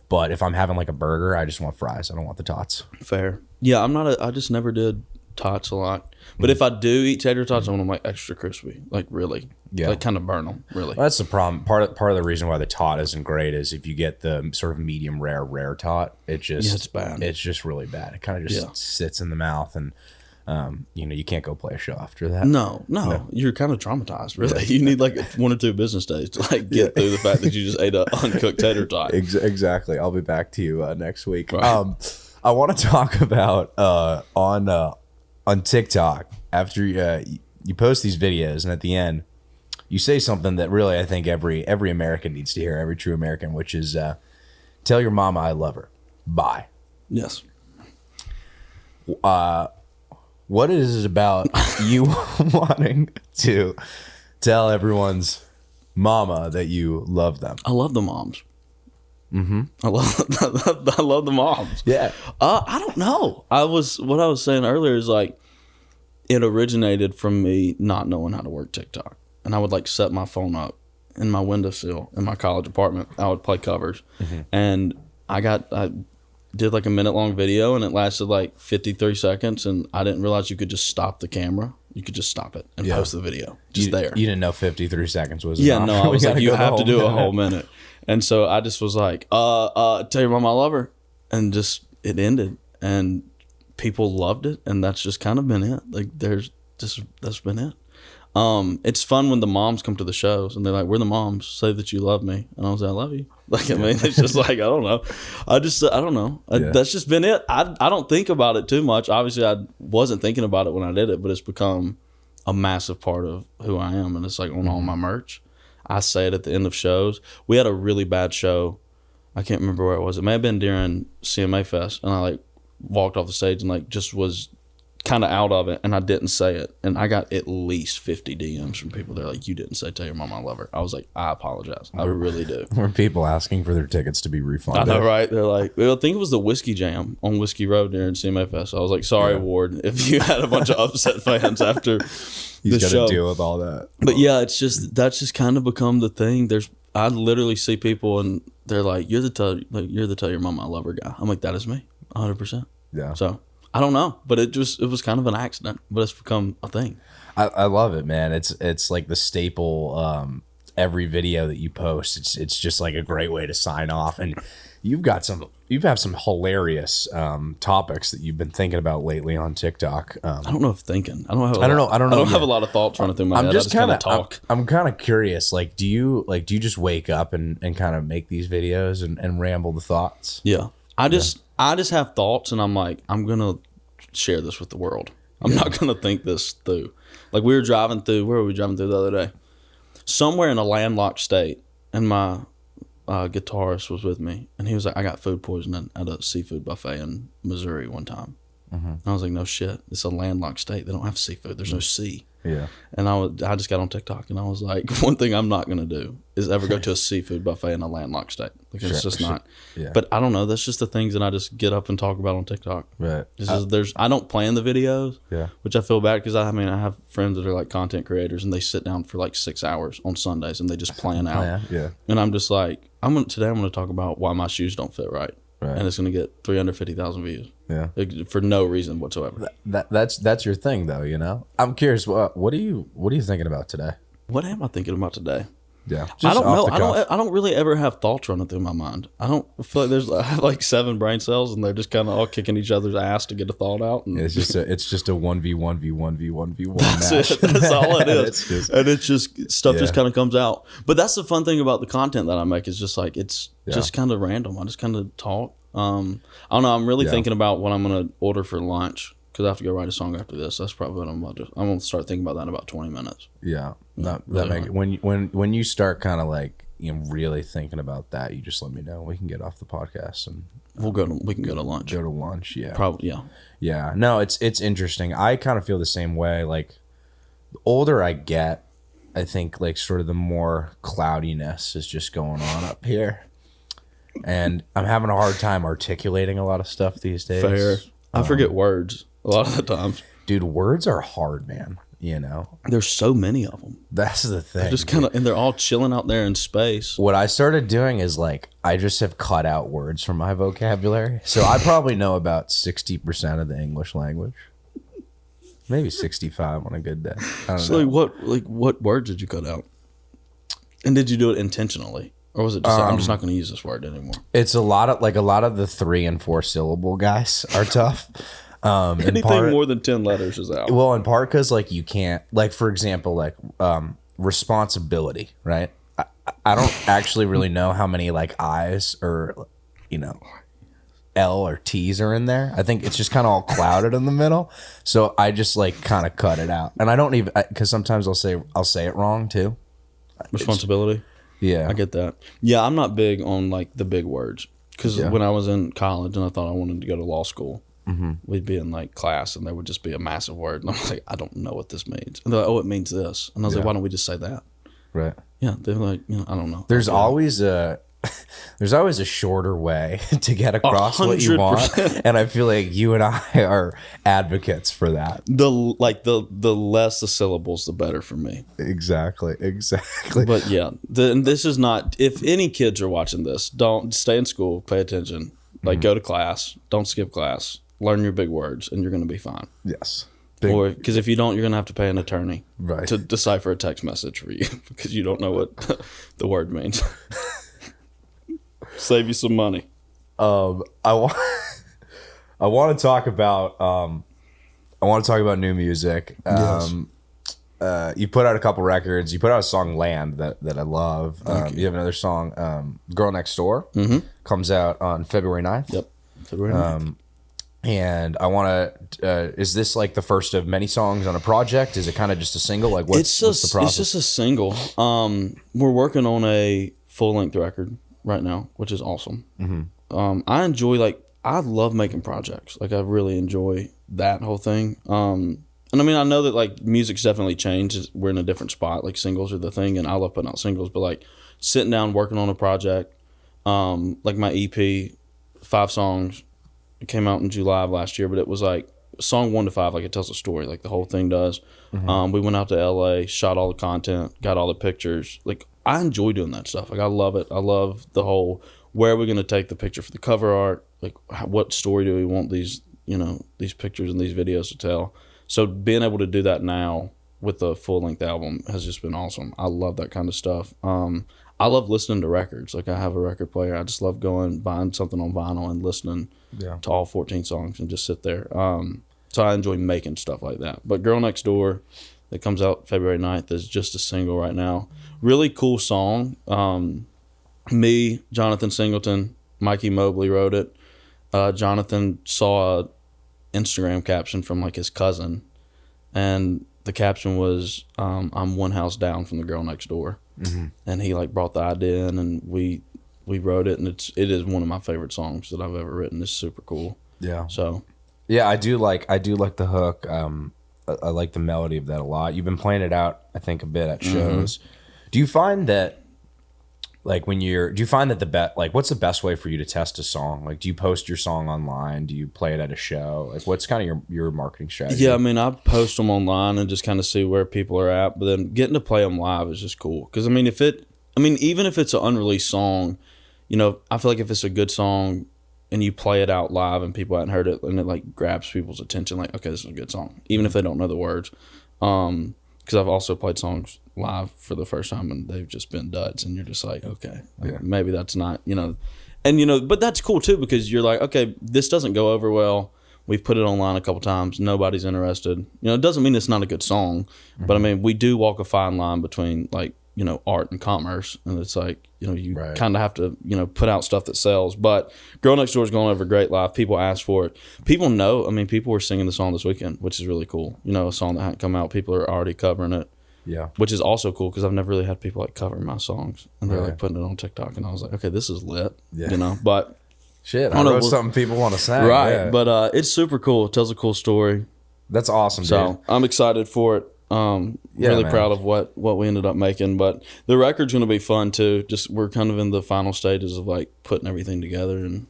Speaker 2: But if I'm having like a burger, I just want fries. I don't want the tots.
Speaker 1: Fair. Yeah, I just never did tots a lot. But if I do eat tater tots, I want them like extra crispy, like really. Yeah. Like kind of burn them, really.
Speaker 2: Well, that's the problem. Part of the reason why the tot isn't great is if you get the sort of medium rare tot, it's bad. It's just really bad. It kind of just sits in the mouth, and you can't go play a show after that.
Speaker 1: No. You're kind of traumatized, really. You need like 1 or 2 business days to like get through the fact that you just ate an uncooked tater tot.
Speaker 2: Exactly. I'll be back to you next week. Right. I want to talk about on TikTok after you post these videos, and at the end you say something that really I think every American needs to hear, every true American, which is tell your mama I love her. Bye.
Speaker 1: Yes.
Speaker 2: What is it about you wanting to tell everyone's mama that you love them?
Speaker 1: I love the moms. Mm-hmm. I love the moms.
Speaker 2: Yeah.
Speaker 1: I don't know. What I was saying earlier is like it originated from me not knowing how to work TikTok. And I would like set my phone up in my windowsill in my college apartment. I would play covers. Mm-hmm. And I did like a minute-long video, and it lasted like 53 seconds, and I didn't realize you could just stop the camera. You could just stop it and post the video there.
Speaker 2: You didn't know 53 seconds was
Speaker 1: enough. Yeah, no, I was like, you have to do a whole minute. And so I just was like, tell your mom I love her. And just, it ended. And people loved it, and that's just kind of been it. Like, that's been it. It's fun when the moms come to the shows and they're like, we're the moms, say that you love me. And I was like, I love you. Like, I mean, it's just like, I don't know. I don't know. That's just been it. I don't think about it too much. Obviously, I wasn't thinking about it when I did it, but it's become a massive part of who I am. And it's like on all my merch. I say it at the end of shows. We had a really bad show. I can't remember where it was. It may have been during CMA Fest. And I like walked off the stage and like just was kind of out of it, and I didn't say it, and I got at least 50 DMs from people. They're like, you didn't say tell your mom I love her. I was like, I apologize. I really do.
Speaker 2: Were people asking for their tickets to be refunded?
Speaker 1: I know, right? They're like, well, I think it was the Whiskey Jam on Whiskey Road during CMA Fest. I was like, sorry, Ward, if you had a bunch of upset fans after
Speaker 2: He's got to deal with all that.
Speaker 1: But yeah, that's just kind of become the thing. I literally see people and they're like, you're the tell your mom I love her guy. I'm like, that is me 100%.
Speaker 2: Yeah.
Speaker 1: So I don't know, but it was kind of an accident, but it's become a thing.
Speaker 2: I love it, man. It's like the staple. Every video that you post, it's just like a great way to sign off. And you have some hilarious topics that you've been thinking about lately on TikTok.
Speaker 1: I don't know if thinking. I don't have a lot of thoughts running through my head. I just kind of talk.
Speaker 2: I'm kind of curious. Like, do you just wake up and kind of make these videos and ramble the thoughts?
Speaker 1: Yeah, I just have thoughts, and I'm like, I'm gonna share this with the world. I'm not gonna think this through. Like, we were driving through. Where were we driving through the other day? Somewhere in a landlocked state, and my guitarist was with me, and he was like, I got food poisoning at a seafood buffet in Missouri one time. Mm-hmm. And I was like, no shit, it's a landlocked state, they don't have seafood, there's no sea.
Speaker 2: Yeah.
Speaker 1: And I just got on TikTok, and I was like, one thing I'm not gonna do is ever go to a seafood buffet in a landlocked state, because it's just not. Yeah. But I don't know, that's just the things that I just get up and talk about on TikTok.
Speaker 2: Right.
Speaker 1: I don't plan the videos.
Speaker 2: Yeah.
Speaker 1: Which I feel bad, because I have friends that are like content creators, and they sit down for like 6 hours on Sundays and they just plan out.
Speaker 2: Yeah.
Speaker 1: And I'm just like, today I'm gonna talk about why my shoes don't fit right. And it's gonna get 350,000 views.
Speaker 2: Yeah.
Speaker 1: For no reason whatsoever.
Speaker 2: That's your thing, though. You know. I'm curious. What are you thinking about today?
Speaker 1: What am I thinking about today?
Speaker 2: Yeah.
Speaker 1: I don't know. I don't really ever have thoughts running through my mind. I feel like I have like 7 brain cells, and they're just kind of all kicking each other's ass to get a thought out. And
Speaker 2: it's just a 1v1v1v1v1
Speaker 1: that's
Speaker 2: match.
Speaker 1: It. That's all it is. And it's just stuff just kind of comes out. But that's the fun thing about the content that I make, is just like it's just kind of random. I just kind of talk. I don't know. I'm really thinking about what I'm gonna order for lunch, because I have to go write a song after this. That's probably what I'm gonna start thinking about that in about 20 minutes.
Speaker 2: Yeah. When you start kind of like, really thinking about that, you just let me know. We can get off the podcast and
Speaker 1: we can go to lunch.
Speaker 2: Go to lunch, yeah.
Speaker 1: Probably, yeah.
Speaker 2: Yeah. No, it's interesting. I kind of feel the same way. Like, the older I get, I think like sort of the more cloudiness is just going on up here. And I'm having a hard time articulating a lot of stuff these days.
Speaker 1: Fair. I forget words a lot of the times.
Speaker 2: Dude, words are hard, man. you know?
Speaker 1: There's so many of them.
Speaker 2: That's the thing.
Speaker 1: They're just kind of, and they're all chilling out there in space.
Speaker 2: What I started doing is like, I just have cut out words from my vocabulary. So I probably know about 60% of the English language. Maybe 65 on a good day. I don't know.
Speaker 1: What words did you cut out? And did you do it intentionally? Or was it just, I'm just not going to use this word anymore?
Speaker 2: It's a lot of the 3 and 4 syllable guys are tough.
Speaker 1: Anything more than 10 letters is out.
Speaker 2: Well, in part because like you can't, like for example, like responsibility, right? I don't actually really know how many like I's or, you know, L or T's are in there. I think it's just kind of all clouded in the middle. So I just like kind of cut it out. And I don't even, because sometimes I'll say it wrong too.
Speaker 1: Responsibility.
Speaker 2: Yeah.
Speaker 1: I get that. Yeah, I'm not big on like the big words. Because when I was in college and I thought I wanted to go to law school, we'd be in like class and there would just be a massive word. And I was like, I don't know what this means. And they're like, oh, it means this. And I was like, why don't we just say that?
Speaker 2: Right.
Speaker 1: Yeah. They're like, you know, I don't know.
Speaker 2: There's always a shorter way to get across 100%. What you want. And I feel like you and I are advocates for that.
Speaker 1: The less the syllables, the better for me.
Speaker 2: Exactly.
Speaker 1: But yeah, this is not, if any kids are watching this, don't stay in school, pay attention, like go to class, don't skip class, learn your big words, and you're going to be fine.
Speaker 2: Yes.
Speaker 1: Or because if you don't, you're going to have to pay an attorney
Speaker 2: to
Speaker 1: decipher a text message for you because you don't know what the word means. Save you some money.
Speaker 2: I want to talk about new music.
Speaker 1: Yes.
Speaker 2: You put out a couple records. You put out a song "Land" that I love. You have another song, "Girl Next Door," comes out on February 9th.
Speaker 1: Yep, February 9th.
Speaker 2: And I want to. Is this like the first of many songs on a project? Is it kind of just a single? Like what's the process?
Speaker 1: It's just a single. We're working on a full-length record right now, which is awesome. I enjoy I love making projects. Like I really enjoy that whole thing. And I mean, I know that like music's definitely changed. We're in a different spot. Like singles are the thing, and I love putting out singles. But like sitting down working on a project, like my EP, 5 songs, it came out in July of last year. But it was like song 1 to 5, like it tells a story, like the whole thing does. We went out to LA, shot all the content, got all the pictures. Like I enjoy doing that stuff. Like I love it. I love the whole, where are we going to take the picture for the cover art? Like what story do we want these pictures and these videos to tell? So being able to do that now with the full length album has just been awesome. I love that kind of stuff. I love listening to records. Like I have a record player. I just love buying something on vinyl and listening to all 14 songs and just sit there. So I enjoy making stuff like that. But Girl Next Door, that comes out February 9th, is just a single right now. Really cool song. Me, Jonathan Singleton, Mikey Mobley wrote it. Jonathan saw a Instagram caption from like his cousin, and the caption was, I'm one house down from the girl next door. And he like brought the idea in, and we wrote it, and it is one of my favorite songs that I've ever written. It's super cool. Yeah. So
Speaker 2: yeah, I do like the hook. I like the melody of that a lot. You've been playing it out, I think, a bit at shows. Do you find that, like, what's the best way for you to test a song? Like, do you post your song online? Do you play it at a show? Like, what's kind of your marketing strategy?
Speaker 1: Yeah, I mean, I post them online and just kind of see where people are at, but then getting to play them live is just cool. Because, I mean, even if it's an unreleased song, you know, I feel like if it's a good song and you play it out live and people haven't heard it, and it, like, grabs people's attention, like, okay, this is a good song, even if they don't know the words. Because I've also played songs live for the first time and they've just been duds, and you're just like, okay, maybe that's not, you know. And, you know, but that's cool too, because you're like, okay, this doesn't go over well. We've put it online a couple times. Nobody's interested. You know, it doesn't mean it's not a good song, but I mean, we do walk a fine line between, like, you know, art and commerce. And it's like, you know, you kind of have to, you know, put out stuff that sells. But Girl Next Door is going over great live. People ask for it. People know. I mean, people were singing the song this weekend, which is really cool. You know, a song that hadn't come out, people are already covering it. Yeah. Which is also cool, because I've never really had people like cover my songs, and they're like putting it on TikTok, and I was like, okay, this is lit. Yeah. You know, but
Speaker 2: shit, I wrote something people want to say.
Speaker 1: Right. Yeah. But it's super cool. It tells a cool story.
Speaker 2: That's awesome, dude.
Speaker 1: So I'm excited for it. Really proud of what we ended up making, but the record's going to be fun too. Just we're kind of in the final stages of like putting everything together, and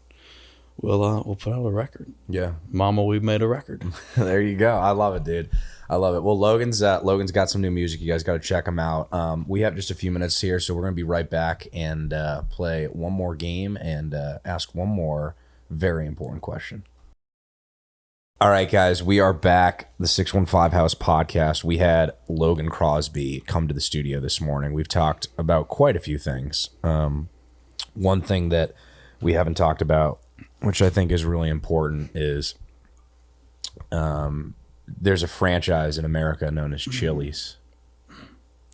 Speaker 1: we'll put out a record.
Speaker 2: Yeah.
Speaker 1: Mama, we've made a record.
Speaker 2: There you go. I love it, dude. I love it. Well, Logan's got some new music. You guys got to check him out. We have just a few minutes here, so we're going to be right back and play one more game and ask one more very important question. All right, guys, we are back. The 615 House podcast. We had Logan Crosby come to the studio this morning. We've talked about quite a few things. One thing that we haven't talked about, which I think is really important, is there's a franchise in America known as Chili's.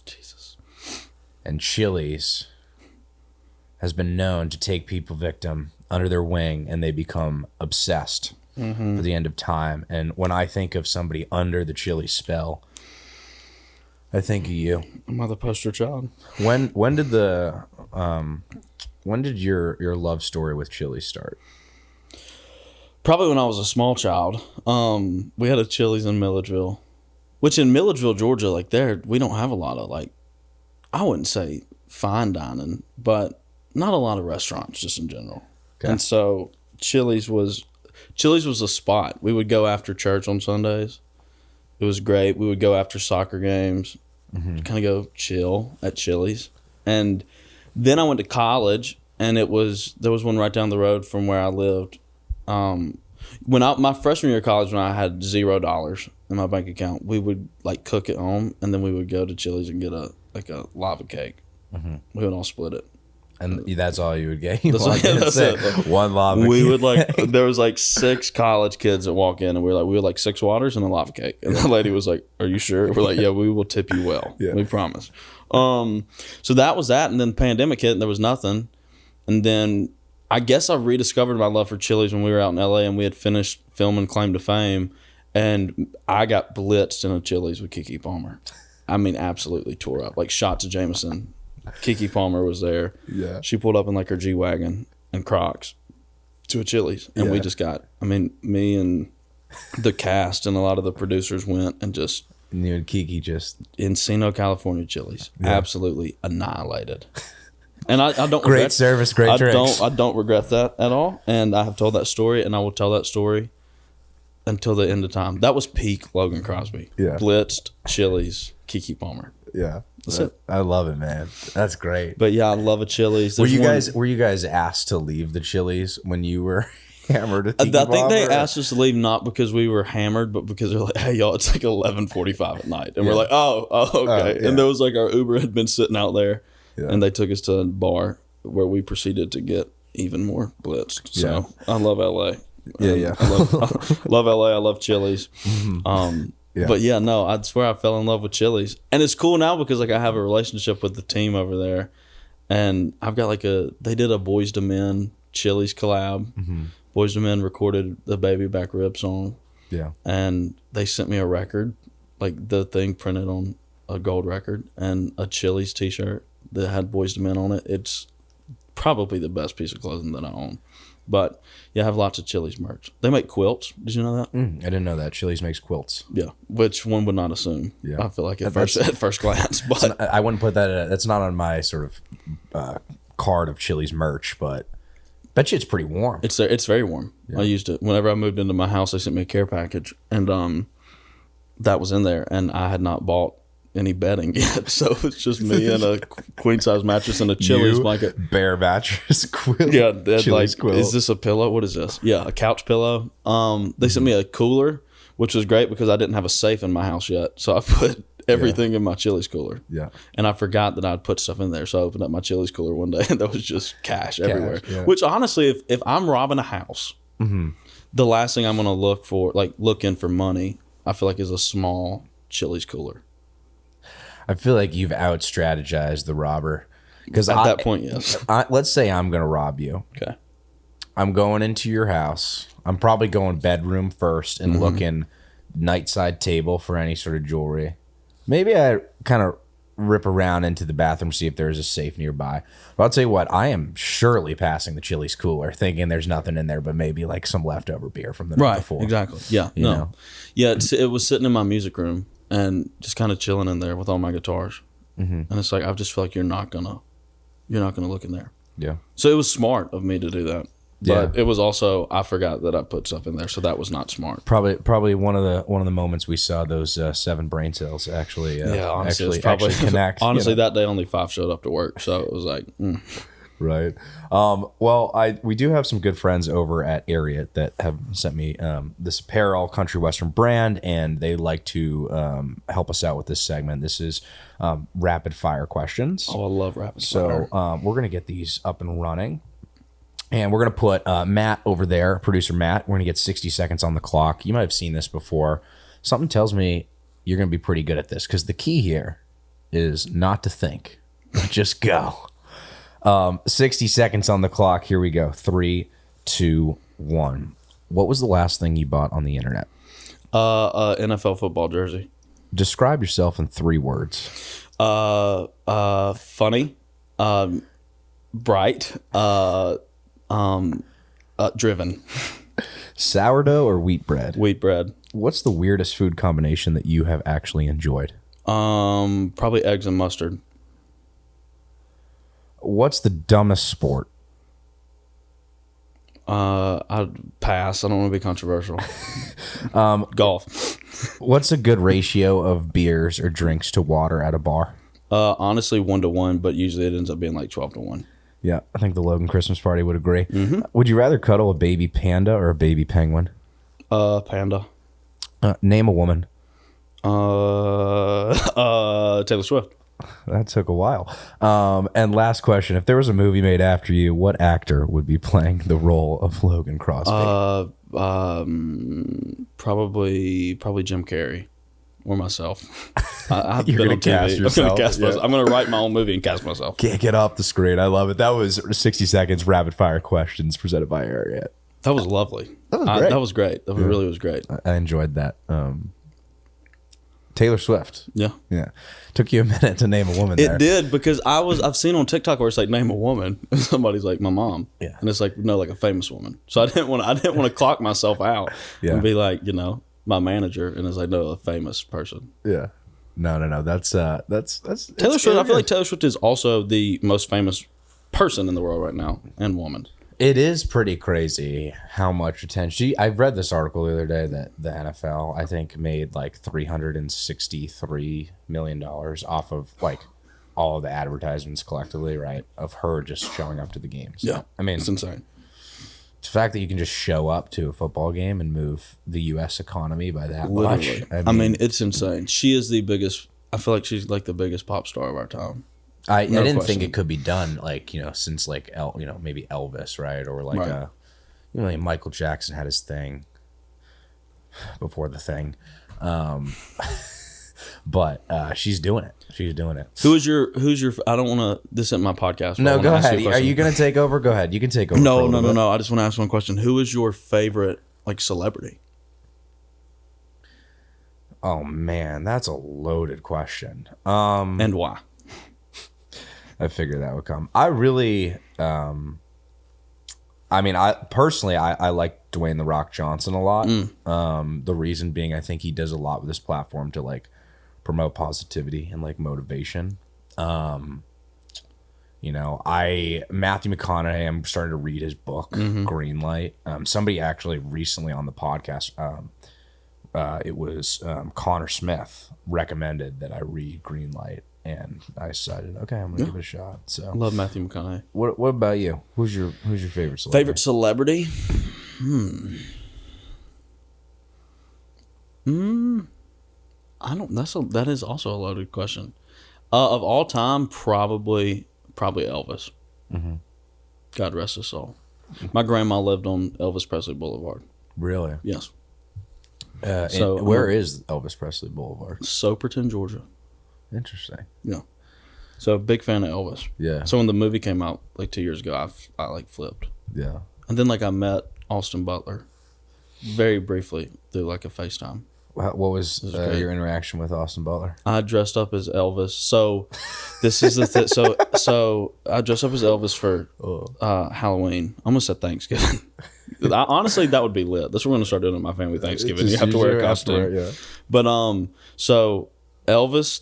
Speaker 1: Jesus.
Speaker 2: And Chili's has been known to take people victim under their wing, and they become obsessed for the end of time. And when I think of somebody under the Chili's spell, I think of you.
Speaker 1: I'm the poster child.
Speaker 2: When did your love story with Chili's start?
Speaker 1: Probably when I was a small child. We had a Chili's in Milledgeville, which in Milledgeville, Georgia, like there, we don't have a lot of like, I wouldn't say fine dining, but not a lot of restaurants just in general. Okay. And so Chili's was a spot. We would go after church on Sundays. It was great. We would go after soccer games, kind of go chill at Chili's. And then I went to college, and there was one right down the road from where I lived. My freshman year of college, when I had $0 in my bank account, we would like cook at home, and then we would go to Chili's and get a lava cake. We would all split it.
Speaker 2: And that's all you would get?
Speaker 1: That's it.
Speaker 2: One lava cake.
Speaker 1: We would there was like 6 college kids that walk in, and we were like 6 waters and a lava cake. And the lady was like, "Are you sure?" We're like, "Yeah, we will tip you well. Yeah. We promise." So that was that. And then the pandemic hit, and there was nothing. And then I guess I rediscovered my love for Chili's when we were out in LA, and we had finished filming Claim to Fame, and I got blitzed in a Chili's with Keke Palmer. I mean, absolutely tore up. Like shots of Jameson. Keke Palmer was there. Yeah. She pulled up in like her G-Wagon and Crocs to a Chili's. And we just got, me and the cast and a lot of the producers went and just.
Speaker 2: And you and Keke just.
Speaker 1: Encino, California Chili's. Yeah. Absolutely annihilated. And I don't
Speaker 2: great regret, service, great drinks.
Speaker 1: I don't regret that at all. And I have told that story, and I will tell that story until the end of time. That was peak Logan Crosby. Yeah. Blitzed, Chili's, Keke Palmer.
Speaker 2: Yeah. That's it. I love it, man. That's great.
Speaker 1: But yeah, I love a Chili's.
Speaker 2: Were you guys asked to leave the Chili's when you were hammered at
Speaker 1: I think they asked us to leave not because we were hammered, but because they're like, "Hey y'all, it's like 11:45 at night." And we're like, oh okay. And there was like our Uber had been sitting out there, and they took us to a bar where we proceeded to get even more blitzed. So I love LA. I love LA. I love Chili's. Yeah. But yeah, no, I swear I fell in love with Chili's. And it's cool now because like I have a relationship with the team over there. And I've got they did a Boys to Men Chili's collab. Boys to Men recorded the Baby Back Rib song. Yeah. And they sent me a record, like the thing printed on a gold record, and a Chili's t-shirt that had Boys to Men on it. It's probably the best piece of clothing that I own. But yeah, I have lots of Chili's merch. They make quilts. Did you know that?
Speaker 2: I didn't know that. Chili's makes quilts.
Speaker 1: Yeah, which one would not assume. Yeah. I feel like at first glance. But
Speaker 2: I wouldn't put that. That's not on my sort of card of Chili's merch. But bet you it's pretty warm.
Speaker 1: It's very warm. Yeah. I used it whenever I moved into my house. They sent me a care package, and that was in there, and I had not bought any bedding yet, so it's just me and a queen size mattress and a Chili's blanket.
Speaker 2: Bare mattress quilt.
Speaker 1: Yeah, like quilt. Is this a pillow? What is this? Yeah, a couch pillow. They sent me a cooler, which was great because I didn't have a safe in my house yet, so I put everything in my Chili's cooler. Yeah, and I forgot that I'd put stuff in there, so I opened up my Chili's cooler one day, and there was just cash everywhere. Yeah. Which honestly, if I'm robbing a house, the last thing I'm gonna look in for money, I feel like is a small Chili's cooler.
Speaker 2: I feel like you've out-strategized the robber.
Speaker 1: Because at that point, yes.
Speaker 2: Let's say I'm going to rob you.
Speaker 1: Okay.
Speaker 2: I'm going into your house. I'm probably going bedroom first and looking nightside table for any sort of jewelry. Maybe I kind of rip around into the bathroom, see if there's a safe nearby. But I'll tell you what, I am surely passing the Chili's cooler, thinking there's nothing in there but maybe like some leftover beer from the night before.
Speaker 1: Right, exactly. Yeah, you know? Yeah, it was sitting in my music room. And just kind of chilling in there with all my guitars, and it's like I just feel like you're not gonna look in there. Yeah. So it was smart of me to do that But it was also, I forgot that I put stuff in there, so that was not smart.
Speaker 2: Probably one of the moments we saw those 7 brain cells actually
Speaker 1: honestly,
Speaker 2: actually connect.
Speaker 1: Honestly, that day only 5 showed up to work, so it was like,
Speaker 2: Right. Well, we do have some good friends over at Ariat that have sent me this apparel country western brand, and they like to help us out with this segment. This is rapid fire questions.
Speaker 1: Oh, I love rapid fire.
Speaker 2: So we're gonna get these up and running, and we're gonna put Matt over there, producer Matt. We're gonna get 60 seconds on the clock. You might have seen this before. Something tells me you're gonna be pretty good at this, because the key here is not to think, just go. 60 seconds on the clock. Here we go. 3, 2, 1. What was the last thing you bought on the internet?
Speaker 1: NFL football jersey.
Speaker 2: Describe yourself in 3 words.
Speaker 1: Funny, bright, driven.
Speaker 2: Sourdough or wheat bread?
Speaker 1: Wheat bread.
Speaker 2: What's the weirdest food combination that you have actually enjoyed?
Speaker 1: Probably eggs and mustard.
Speaker 2: What's the dumbest sport?
Speaker 1: I'd pass. I don't want to be controversial. Golf.
Speaker 2: What's a good ratio of beers or drinks to water at a bar?
Speaker 1: Honestly, 1-to-1, but usually it ends up being like 12-to-1.
Speaker 2: Yeah, I think the Logan Christmas party would agree. Mm-hmm. Would you rather cuddle a baby panda or a baby penguin?
Speaker 1: Panda.
Speaker 2: Name a woman.
Speaker 1: Taylor Swift.
Speaker 2: That took a while. And last question. If there was a movie made after you, what actor would be playing the role of Logan Crosby?
Speaker 1: Probably Jim Carrey or myself. I've
Speaker 2: You're
Speaker 1: been
Speaker 2: gonna
Speaker 1: on TV.
Speaker 2: cast yourself.
Speaker 1: I'm going to write my own movie and cast myself.
Speaker 2: Can't get off the screen. I love it. That was 60 seconds rapid fire questions presented by Ariat.
Speaker 1: That was lovely.
Speaker 2: That was great.
Speaker 1: That was great. That really was great.
Speaker 2: I enjoyed that. Taylor Swift.
Speaker 1: Yeah.
Speaker 2: Took you a minute to name a woman there.
Speaker 1: It did, because I've seen on TikTok where it's like, name a woman, and somebody's like, my mom.
Speaker 2: Yeah.
Speaker 1: And it's like, no, like a famous woman. So I didn't want to clock myself out and be like, my manager, and it's like, no, a famous person.
Speaker 2: Yeah. No. That's
Speaker 1: Taylor Swift. I feel like Taylor Swift is also the most famous person in the world right now, and woman.
Speaker 2: It is pretty crazy how much attention. I read this article the other day that the NFL, I think, made like $363 million off of like all of the advertisements collectively, right? Of her just showing up to the games.
Speaker 1: Yeah.
Speaker 2: I mean,
Speaker 1: it's insane.
Speaker 2: The fact that you can just show up to a football game and move the U.S. economy by that
Speaker 1: Literally.
Speaker 2: much.
Speaker 1: I mean, it's insane. She is the biggest. I feel like she's like the biggest pop star of our time.
Speaker 2: I didn't think it could be done like, since like maybe Elvis, right? Or like
Speaker 1: right.
Speaker 2: Like Michael Jackson had his thing before the thing. But she's doing it. She's doing it.
Speaker 1: Who's your I don't want to, this isn't my podcast.
Speaker 2: No, go ahead. Are you going to take over? Go ahead. You can take over.
Speaker 1: No. I just want to ask one question. Who is your favorite like celebrity?
Speaker 2: Oh man, that's a loaded question.
Speaker 1: And why?
Speaker 2: I figured that would come. I really, I personally like Dwayne "The Rock" Johnson a lot. The reason being, I think he does a lot with this platform to like promote positivity and like motivation. Matthew McConaughey, I'm starting to read his book, Greenlight. Somebody actually recently on the podcast, it was Connor Smith recommended that I read Greenlight. And I decided, okay, I'm gonna give it a shot. So
Speaker 1: I love Matthew McConaughey.
Speaker 2: What about you? Who's your favorite celebrity?
Speaker 1: Favorite celebrity? That is also a loaded question. Of all time, probably Elvis. Mm-hmm. God rest his soul. My grandma lived on Elvis Presley Boulevard.
Speaker 2: Really?
Speaker 1: Yes.
Speaker 2: So where is Elvis Presley Boulevard?
Speaker 1: Soperton, Georgia.
Speaker 2: Interesting.
Speaker 1: Yeah. So big fan of Elvis.
Speaker 2: Yeah.
Speaker 1: So when the movie came out like 2 years ago, I like flipped.
Speaker 2: Yeah.
Speaker 1: And then like I met Austin Butler very briefly through like a FaceTime.
Speaker 2: What was your interaction with Austin Butler?
Speaker 1: I dressed up as Elvis. So this is the thing. So I dressed up as Elvis for Halloween. I almost said Thanksgiving. Honestly, that would be lit. That's what we're gonna start doing at my family Thanksgiving. You have to wear a costume. Yeah. But so Austin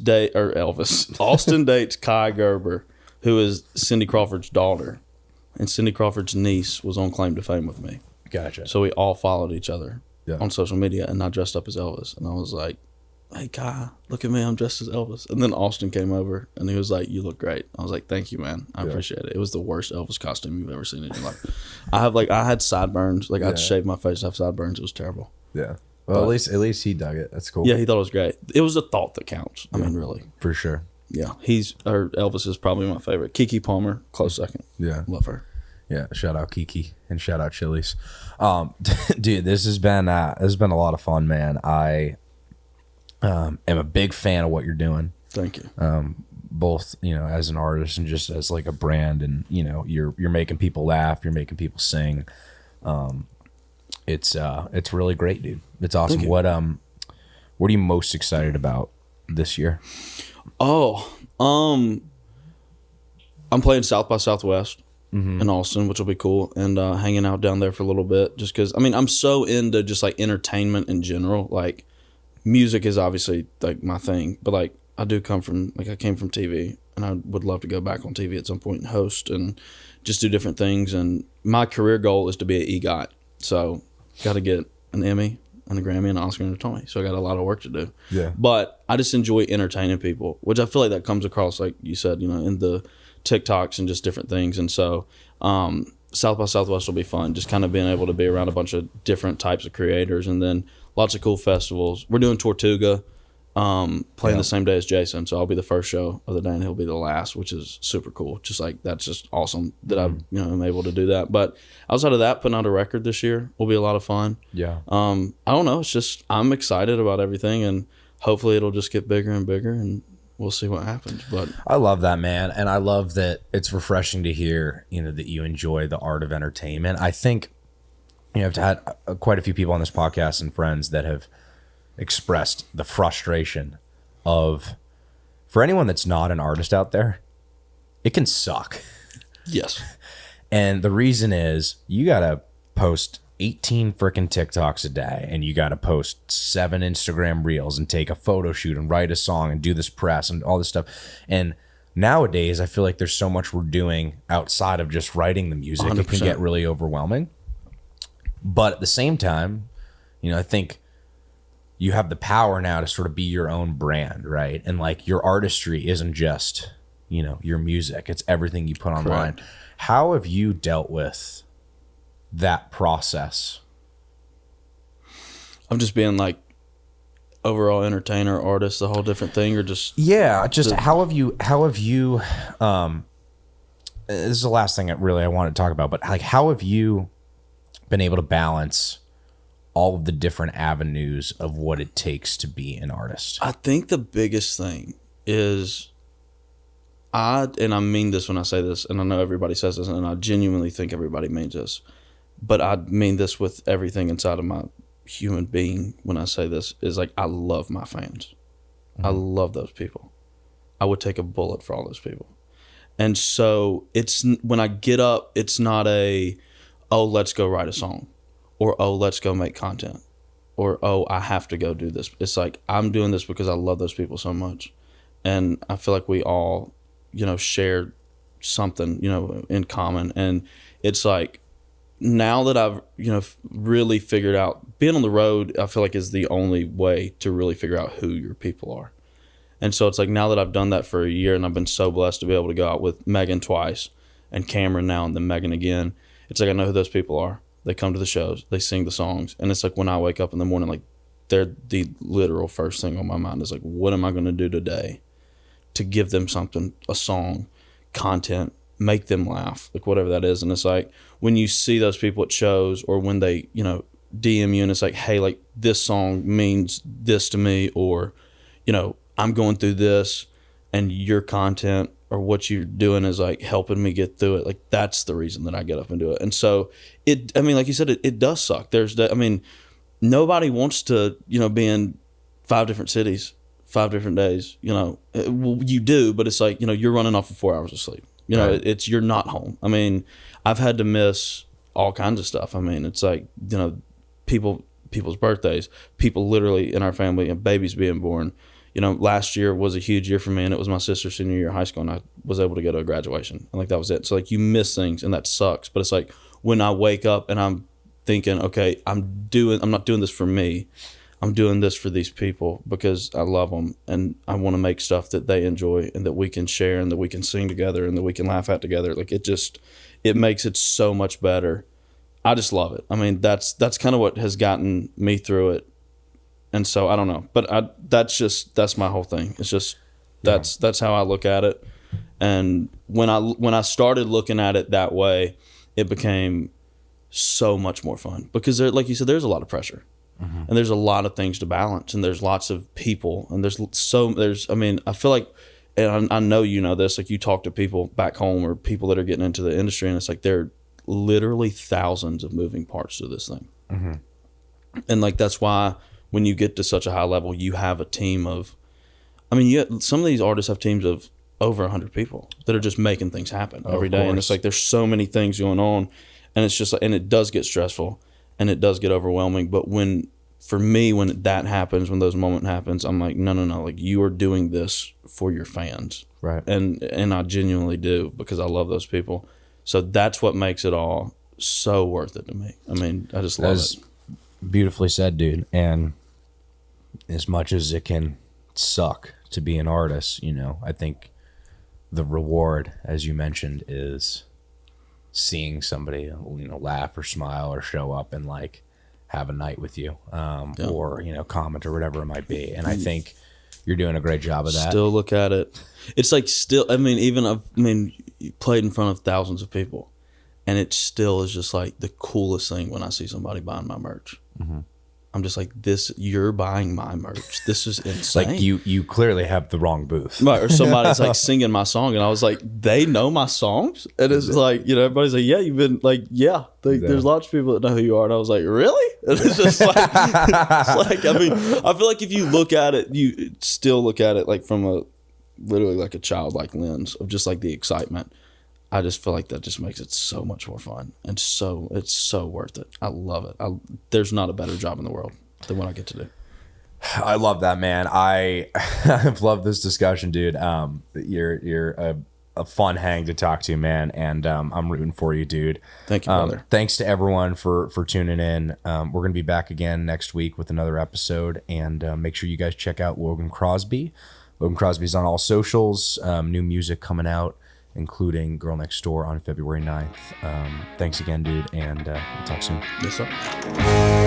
Speaker 1: dates Kai Gerber, who is Cindy Crawford's daughter. and Cindy Crawford's niece was on Claim to Fame with me.
Speaker 2: Gotcha.
Speaker 1: So we all followed each other
Speaker 2: Yeah.
Speaker 1: on social media, and I dressed up as Elvis. And I was like, hey, Kai, look at me. I'm dressed as Elvis. And then Austin came over, and he was like, you look great. I was like, thank you, man. I appreciate it. It was the worst Elvis costume you've ever seen in your life. I had sideburns. Like, I'd shave my face, have sideburns. It was terrible.
Speaker 2: Yeah. Well, at least he dug it. That's cool.
Speaker 1: Yeah, he thought it was great. It was a thought that counts. I mean, really.
Speaker 2: For sure.
Speaker 1: Yeah. Elvis is probably my favorite. Keke Palmer, close second.
Speaker 2: Yeah.
Speaker 1: Love her.
Speaker 2: Yeah, shout out Kiki and shout out Chili's. Dude, this has been a lot of fun, man. I am a big fan of what you're doing.
Speaker 1: Thank you.
Speaker 2: Both, as an artist and just as like a brand, and you're making people laugh, you're making people sing. It's really great, dude. It's awesome. What are you most excited about this year?
Speaker 1: Oh, I'm playing South by Southwest. In Austin, which will be cool, and hanging out down there for a little bit, just because I'm so into just like entertainment in general. Like, music is obviously like my thing, but like I came from TV, and I would love to go back on TV at some point and host and just do different things. And my career goal is to be an EGOT, so got to get an Emmy and a Grammy and an Oscar and a Tony. So I got a lot of work to do.
Speaker 2: Yeah,
Speaker 1: but I just enjoy entertaining people, which I feel like that comes across, like you said, in the TikToks and just different things. And so South by Southwest will be fun, just kind of being able to be around a bunch of different types of creators, and then lots of cool festivals. We're doing Tortuga, playing the same day as Jason, so I'll be the first show of the day and he'll be the last, which is super cool. Just like, that's just awesome that I'm able to do that. But outside of that, putting out a record this year will be a lot of fun. I don't know, it's just I'm excited about everything, and hopefully it'll just get bigger and bigger, and we'll see what happens. But
Speaker 2: I love that, man. And I love that it's refreshing to hear, that you enjoy the art of entertainment. I think, I've had quite a few people on this podcast and friends that have expressed the frustration of, for anyone that's not an artist out there, it can suck.
Speaker 1: Yes.
Speaker 2: And the reason is you got to post 18 freaking TikToks a day, and you got to post 7 Instagram reels and take a photo shoot and write a song and do this press and all this stuff. And nowadays I feel like there's so much we're doing outside of just writing the music. 100%. It can get really overwhelming. But at the same time, I think you have the power now to sort of be your own brand, right? And like, your artistry isn't just, your music. It's everything you put online. Correct. How have you dealt with that process
Speaker 1: of just being like overall entertainer, artist, the whole different thing, or just
Speaker 2: how have you this is the last thing I want to talk about, but like, how have you been able to balance all of the different avenues of what it takes to be an artist?
Speaker 1: I think the biggest thing is, and I mean this when I say this, and I know everybody says this, and I genuinely think everybody means this, but I mean this with everything inside of my human being when I say this, is like, I love my fans. I love those people. I would take a bullet for all those people. And so it's, when I get up, it's not oh, let's go write a song, or oh, let's go make content, or oh, I have to go do this. It's like, I'm doing this because I love those people so much. And I feel like we all, share something, in common. And it's like, now that I've, really figured out, being on the road, I feel like is the only way to really figure out who your people are. And so it's like, now that I've done that for a year, and I've been so blessed to be able to go out with Megan twice and Cameron now, and then Megan again, it's like, I know who those people are. They come to the shows, they sing the songs. And it's like, when I wake up in the morning, like, they're the literal first thing on my mind is like, what am I going to do today to give them something, a song, content, make them laugh, like whatever that is. And it's like, when you see those people at shows, or when they, DM you and it's like, hey, like, this song means this to me, or, I'm going through this, and your content or what you're doing is like helping me get through it. Like, that's the reason that I get up and do it. And so like you said, it does suck. Nobody wants to, be in 5 different cities, 5 different days, well, you do, but it's like, you're running off of 4 hours of sleep. Right. You're not home. I've had to miss all kinds of stuff. It's like, people's birthdays, people literally in our family, and babies being born, last year was a huge year for me, and it was my sister's senior year of high school, and I was able to go to a graduation, and like that was it. So like you miss things, and that sucks. But it's like when I wake up and I'm thinking, okay, I'm not doing this for me. I'm doing this for these people because I love them, and I want to make stuff that they enjoy and that we can share and that we can sing together and that we can laugh at together. Like it makes it so much better. I just love it. I mean, that's kind of what has gotten me through it. And so I don't know, but that's my whole thing. It's just, that's how I look at it. And when I started looking at it that way, it became so much more fun because like you said, there's a lot of pressure. Mm-hmm. And there's a lot of things to balance, and there's lots of people, and I feel like, and I know you know this, like you talk to people back home or people that are getting into the industry, and it's like there are literally thousands of moving parts to this thing. Mm-hmm. And like that's why when you get to such a high level, you have a team of, some of these artists have teams of over 100 people that are just making things happen every day, and it's like there's so many things going on, and it's just, and it does get stressful. And it does get overwhelming, but when that happens, when those moments happens, I'm like, no, like you are doing this for your fans,
Speaker 2: right?
Speaker 1: And I genuinely do because I love those people. So that's what makes it all so worth it to me. I mean, I just love it.
Speaker 2: Beautifully said, dude. And as much as it can suck to be an artist, I think the reward, as you mentioned, is seeing somebody laugh or smile or show up and like have a night with you or comment or whatever it might be, and I think you're doing a great job of that.
Speaker 1: Still look at it, it's like still you played in front of thousands of people, and it still is just like the coolest thing when I see somebody buying my merch. Mm-hmm. I'm just like, you're buying my merch. This is insane.
Speaker 2: Like you clearly have the wrong booth.
Speaker 1: Right, or somebody's like singing my song, and I was like, they know my songs? And it's like, everybody's like, yeah, you've been like, yeah. There's lots of people that know who you are. And I was like, really? And it's just like, I feel like if you look at it, you still look at it like from literally like a childlike lens of just like the excitement. I just feel like that just makes it so much more fun, and it's so worth it. I love it. There's not a better job in the world than what I get to do.
Speaker 2: I love that, man. I've loved this discussion, dude. You're a fun hang to talk to, man, and I'm rooting for you, dude.
Speaker 1: Thank you, brother.
Speaker 2: Thanks to everyone for tuning in. We're gonna be back again next week with another episode, and make sure you guys check out Logan Crosby. Logan Crosby's on all socials. New music coming out, including Girl Next Door on February 9th. Thanks again, dude, and we'll talk soon.
Speaker 1: Yes, sir.